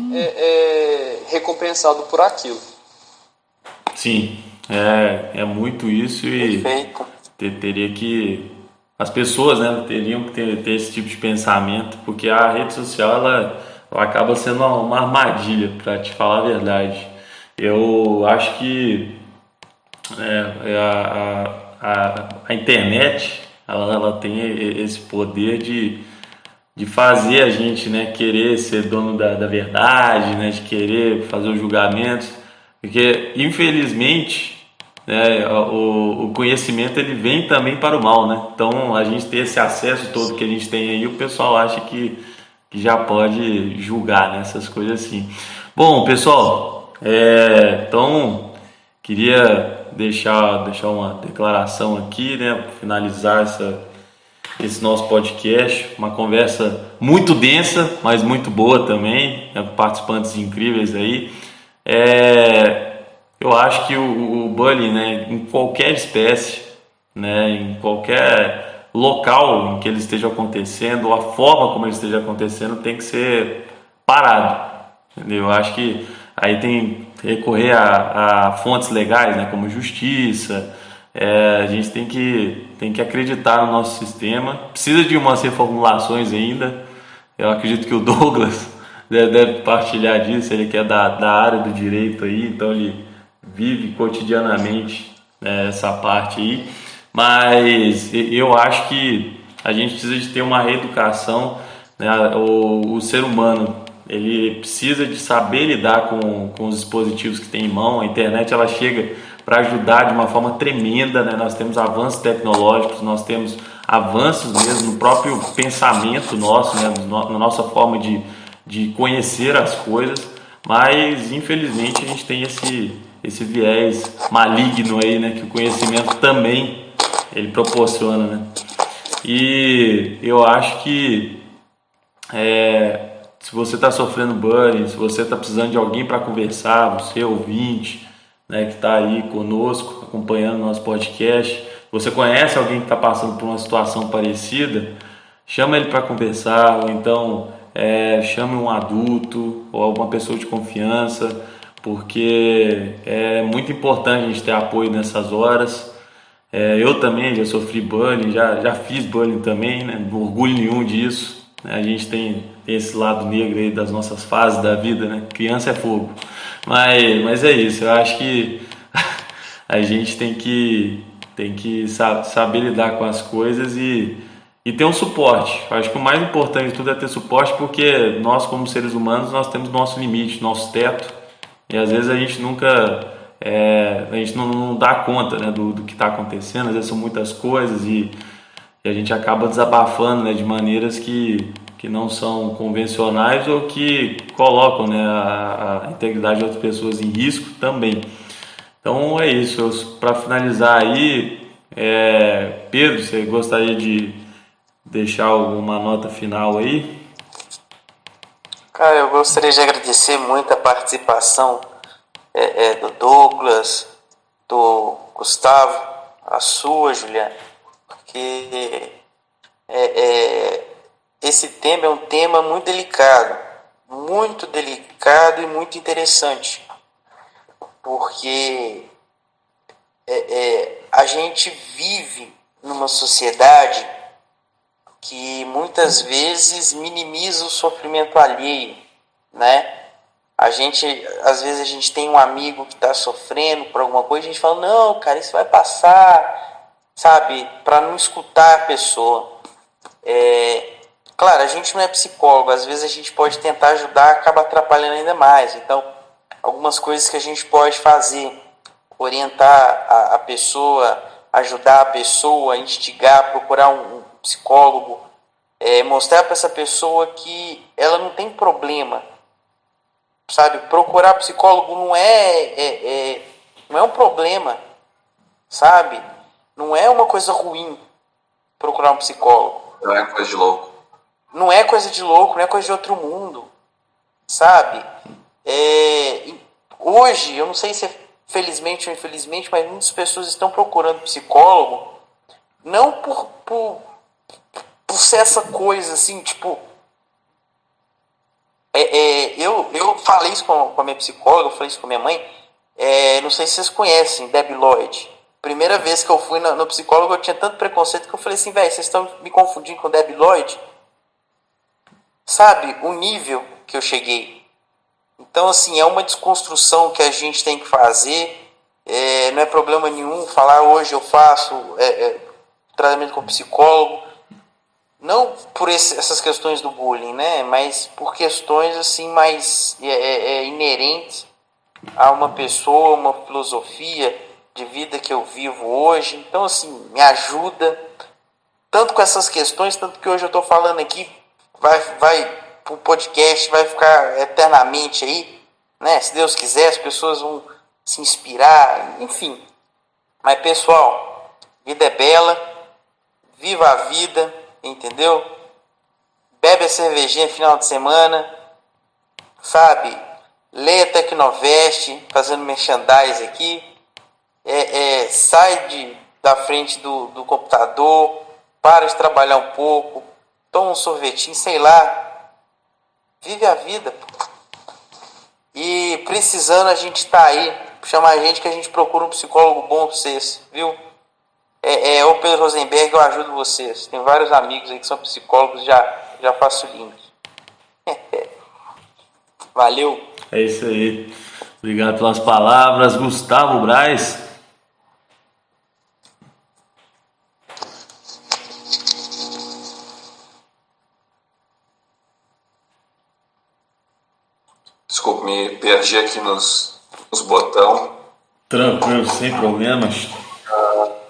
recompensado por aquilo. Sim, é muito isso e teria que... As pessoas, né, teriam que ter esse tipo de pensamento, porque a rede social ela acaba sendo uma armadilha, para te falar a verdade. Eu acho que a internet ela tem esse poder de fazer a gente, né, querer ser dono da verdade, né, de querer fazer os julgamentos, porque infelizmente, né, o conhecimento ele vem também para o mal, né? Então a gente ter esse acesso todo que a gente tem aí, o pessoal acha que já pode julgar, né, essas coisas assim. Bom, pessoal, então queria deixar uma declaração aqui, né, para finalizar esse nosso podcast, uma conversa muito densa, mas muito boa também, né, participantes incríveis aí. Eu acho que o bullying, né, em qualquer espécie, né, em qualquer local em que ele esteja acontecendo, ou a forma como ele esteja acontecendo, tem que ser parado. Entendeu? Eu acho que aí tem que recorrer a fontes legais, né, como justiça. A gente tem que acreditar no nosso sistema. Precisa de umas reformulações ainda. Eu acredito que o Douglas deve partilhar disso. Ele que é da área do direito aí, então ele vive cotidianamente, né, essa parte aí. Mas eu acho que a gente precisa de ter uma reeducação, né? O ser humano ele precisa de saber lidar com os dispositivos que tem em mão. A internet ela chega para ajudar de uma forma tremenda, né? Nós temos avanços tecnológicos, nós temos avanços mesmo no próprio pensamento nosso, né? Na nossa forma de conhecer as coisas, mas infelizmente a gente tem esse viés maligno aí, né? Que o conhecimento também ele proporciona, né? E eu acho que se você está sofrendo bullying, se você está precisando de alguém para conversar, você ouvinte, né, que está aí conosco, acompanhando o nosso podcast, você conhece alguém que está passando por uma situação parecida, chama ele para conversar, ou então chame um adulto ou alguma pessoa de confiança, porque é muito importante a gente ter apoio nessas horas. Eu também já sofri bullying, já fiz bullying também, né, não orgulho nenhum disso. A gente tem esse lado negro aí das nossas fases da vida, né? Criança é fogo. Mas é isso, eu acho que a gente tem que tem que saber lidar com as coisas e ter um suporte. Eu acho que o mais importante de tudo é ter suporte, porque nós, como seres humanos, nós temos nosso limite, nosso teto, e às vezes a gente a gente não dá conta, né, do que está acontecendo. Às vezes são muitas coisas e a gente acaba desabafando, né, de maneiras que não são convencionais ou que colocam, né, a integridade de outras pessoas em risco também. Então é isso. Para finalizar aí, Pedro, você gostaria de deixar alguma nota final aí? Cara, eu gostaria de agradecer muito a participação do Douglas, do Gustavo, a sua, Juliana, porque esse tema é um tema muito delicado e muito interessante, porque a gente vive numa sociedade que muitas vezes minimiza o sofrimento alheio, né? Às vezes a gente tem um amigo que está sofrendo por alguma coisa, a gente fala, não, cara, isso vai passar, sabe? Para não escutar a pessoa. Claro, a gente não é psicólogo, às vezes a gente pode tentar ajudar, acaba atrapalhando ainda mais. Então, algumas coisas que a gente pode fazer, orientar a pessoa, ajudar a pessoa, instigar, procurar um psicólogo, mostrar para essa pessoa que ela não tem problema, sabe? Procurar psicólogo não é um problema, sabe? Não é uma coisa ruim procurar um psicólogo. Não é coisa de louco. Não é coisa de louco, não é coisa de outro mundo, sabe? Hoje, eu não sei se é felizmente ou infelizmente, mas muitas pessoas estão procurando psicólogo não por ser essa coisa assim, tipo... eu falei isso com a minha psicóloga, eu falei isso com a minha mãe, não sei se vocês conhecem Debbie Lloyd. Primeira vez que eu fui no psicólogo, eu tinha tanto preconceito que eu falei assim, velho, vocês estão me confundindo com Debbie Lloyd? Sabe, o nível que eu cheguei. Então, assim, é uma desconstrução que a gente tem que fazer. Não é problema nenhum falar hoje eu faço tratamento com psicólogo. Não por essas questões do bullying, né? Mas por questões assim mais inerentes a uma pessoa, uma filosofia de vida que eu vivo hoje. Então, assim, me ajuda tanto com essas questões, tanto que hoje eu estou falando aqui, vai pro podcast, vai ficar eternamente aí, né? Se Deus quiser, as pessoas vão se inspirar, enfim. Mas, pessoal, vida é bela, viva a vida, entendeu? Bebe a cervejinha final de semana, sabe? Leia Tecnovest, fazendo merchandise aqui. Sai da frente do computador, para de trabalhar um pouco, toma um sorvetinho, sei lá. Vive a vida. E precisando, a gente tá aí. Chama a gente que a gente procura um psicólogo bom pra vocês, viu? O Pedro Rosenberg, eu ajudo vocês. Tem vários amigos aí que são psicólogos, já faço link. Valeu. É isso aí. Obrigado pelas palavras. Gustavo Braz. Desculpa, me perdi aqui nos botão. Tranquilo, sem problemas.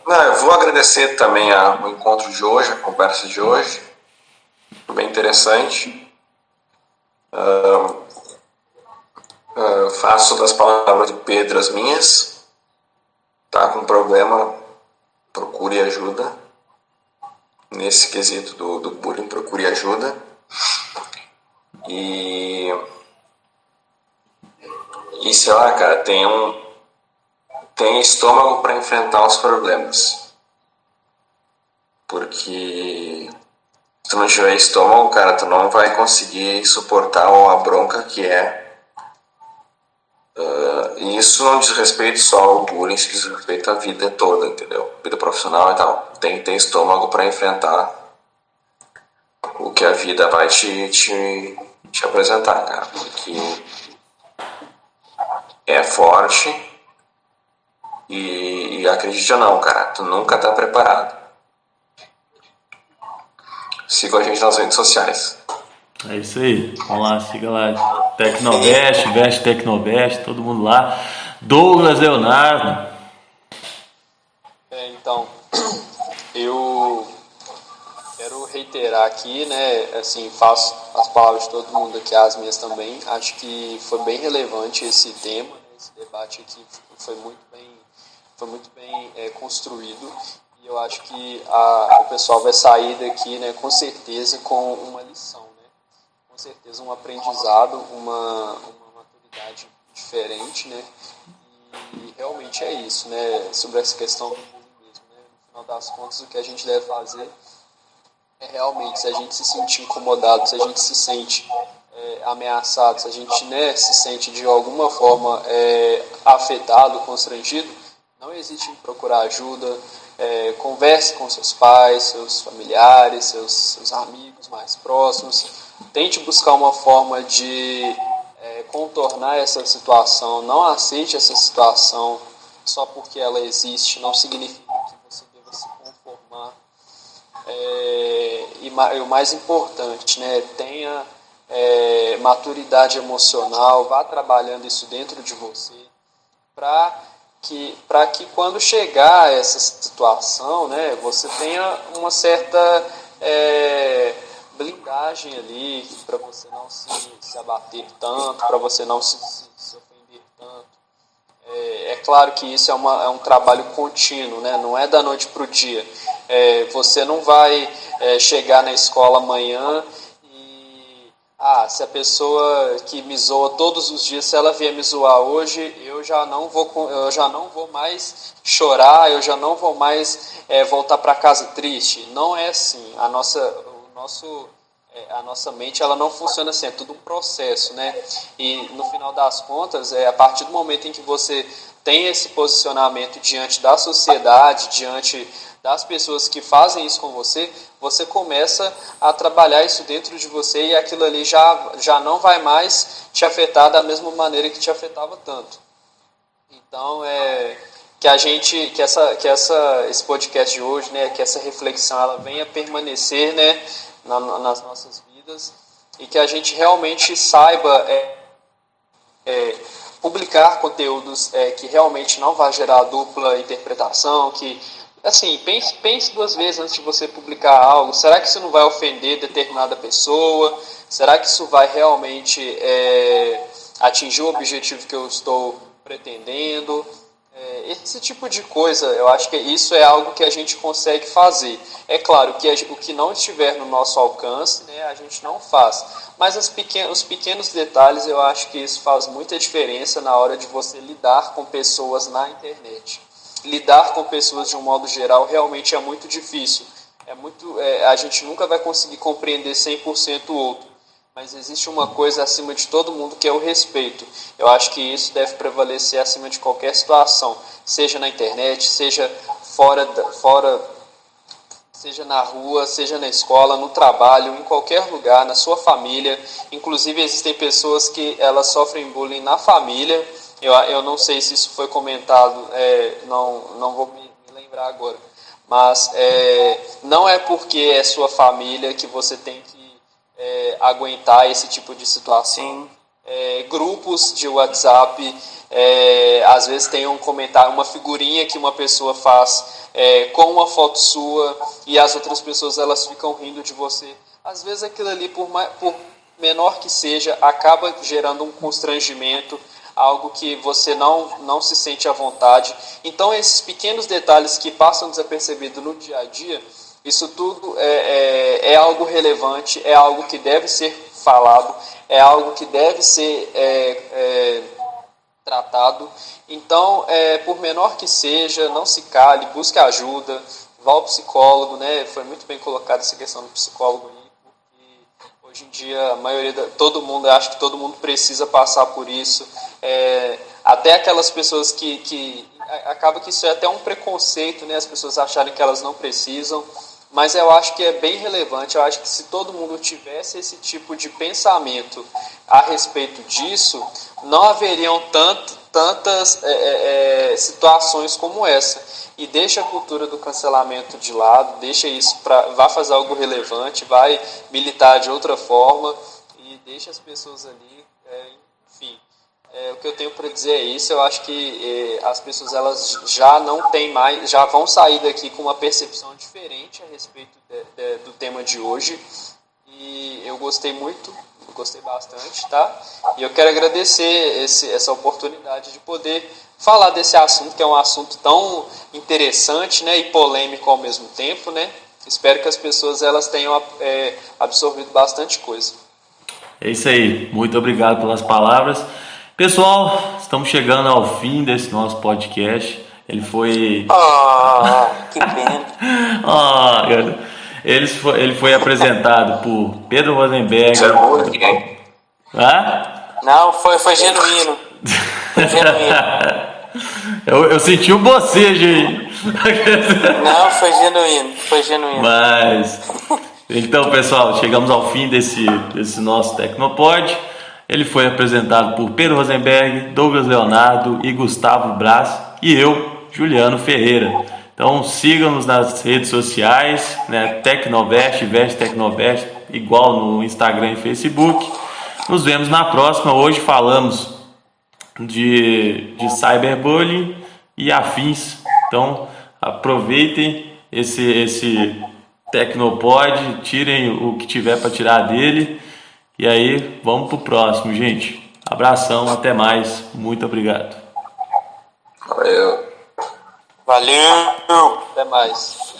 Não, eu vou agradecer também o encontro de hoje, a conversa de hoje. Bem interessante. Faço das palavras do Pedro as minhas. Tá com problema, procure ajuda. Nesse quesito do bullying, procure ajuda. E sei lá, cara, tem estômago para enfrentar os problemas. Porque se tu não tiver estômago, cara, tu não vai conseguir suportar a bronca que é. E isso não diz respeito só ao bullying, isso diz respeito à vida toda, entendeu? Vida profissional e tal. Tem que ter estômago para enfrentar o que a vida vai te apresentar, cara. Porque é forte E acredite ou não, cara, tu nunca tá preparado. Siga a gente nas redes sociais. É isso aí. Vamos lá, siga lá. Tecnovest, Veste Tecnovest, todo mundo lá. Douglas Leonardo. Então, eu quero reiterar aqui, né, assim, faço as palavras de todo mundo aqui, as minhas também. Acho que foi bem relevante esse tema, né, esse debate aqui foi muito bem construído. E eu acho que o pessoal vai sair daqui, né, com certeza com uma lição, né, com certeza um aprendizado, uma maturidade diferente, né, e realmente é isso, né, sobre essa questão do bullying mesmo, né, no final das contas o que a gente deve fazer é realmente, se a gente se sentir incomodado, se a gente se sente ameaçado, se a gente, né, se sente de alguma forma afetado, constrangido, não hesite em procurar ajuda, converse com seus pais, seus familiares, seus amigos mais próximos, tente buscar uma forma de contornar essa situação, não aceite essa situação só porque ela existe, não significa que você deva se conformar. E o mais importante, né, tenha maturidade emocional, vá trabalhando isso dentro de você, para que quando chegar a essa situação, né, você tenha uma certa blindagem ali, para você não se abater tanto, para você não se ofender tanto. É claro que isso é um trabalho contínuo, né? Não é da noite para o dia. Você não vai chegar na escola amanhã e se a pessoa que me zoa todos os dias, se ela vier me zoar hoje, eu já não vou mais chorar, eu já não vou mais voltar para casa triste. Não é assim. A nossa mente, ela não funciona assim, é tudo um processo, né? E no final das contas, a partir do momento em que você tem esse posicionamento diante da sociedade, diante das pessoas que fazem isso com você, você começa a trabalhar isso dentro de você e aquilo ali já não vai mais te afetar da mesma maneira que te afetava tanto. Então, esse podcast de hoje, né, que essa reflexão ela venha permanecer, né, nas nossas vidas, e que a gente realmente saiba publicar conteúdos que realmente não vai gerar dupla interpretação, que, assim, pense duas vezes antes de você publicar algo. Será que isso não vai ofender determinada pessoa? Será que isso vai realmente atingir o objetivo que eu estou pretendendo? Esse tipo de coisa, eu acho que isso é algo que a gente consegue fazer. É claro que o que não estiver no nosso alcance, né, a gente não faz. Mas os pequenos detalhes, eu acho que isso faz muita diferença na hora de você lidar com pessoas na internet. Lidar com pessoas de um modo geral realmente é muito difícil. A gente nunca vai conseguir compreender 100% o outro. Mas existe uma coisa acima de todo mundo, que é o respeito. Eu acho que isso deve prevalecer acima de qualquer situação, seja na internet, seja fora, seja na rua, seja na escola, no trabalho, em qualquer lugar, na sua família. Inclusive existem pessoas que elas sofrem bullying na família. Eu não sei se isso foi comentado, não vou me lembrar agora. Mas não é porque é sua família que você tem que aguentar esse tipo de situação. Grupos de WhatsApp, às vezes tem um comentário, uma figurinha que uma pessoa faz com uma foto sua, e as outras pessoas elas ficam rindo de você. Às vezes aquilo ali, por menor que seja, acaba gerando um constrangimento, algo que você não se sente à vontade. Então esses pequenos detalhes que passam desapercebidos no dia a dia, isso tudo é algo relevante, é algo que deve ser falado, é algo que deve ser tratado. Então, por menor que seja, não se cale, busque ajuda, vá ao psicólogo, né? Foi muito bem colocada essa questão do psicólogo aí, porque hoje em dia todo mundo, acho que todo mundo precisa passar por isso. Até aquelas pessoas que acaba que isso é até um preconceito, né? As pessoas acharem que elas não precisam. Mas eu acho que é bem relevante. Eu acho que se todo mundo tivesse esse tipo de pensamento a respeito disso, não haveriam tantas situações como essa. E deixa a cultura do cancelamento de lado, deixa isso vai fazer algo relevante, vai militar de outra forma e deixa as pessoas ali, enfim. O que eu tenho para dizer é isso. Eu acho que as pessoas elas já não têm mais, já vão sair daqui com uma percepção diferente a respeito do tema de hoje. E eu gostei muito, gostei bastante, tá? E eu quero agradecer essa oportunidade de poder falar desse assunto, que é um assunto tão interessante, né, e polêmico ao mesmo tempo, né? Espero que as pessoas elas tenham absorvido bastante coisa. É isso aí. Muito obrigado pelas palavras. Pessoal, estamos chegando ao fim desse nosso podcast. Ele foi... que pena. Ele foi apresentado por Pedro Rosenberg. Isso é bullying. Não, foi genuíno. Foi genuíno. Eu senti um bocejo aí. Não, foi genuíno. Mas... Então, pessoal, chegamos ao fim desse nosso Tecnopod. Ele foi apresentado por Pedro Rosenberg, Douglas Leonardo e Gustavo Braz, e eu, Juliano Ferreira. Então sigam-nos nas redes sociais, né? Tecnovest, Vest Tecnovest, igual no Instagram e Facebook. Nos vemos na próxima. Hoje falamos de cyberbullying e afins. Então aproveitem esse Tecnopod, tirem o que tiver para tirar dele. E aí, vamos pro próximo, gente. Abração, até mais. Muito obrigado. Valeu. Valeu. Até mais.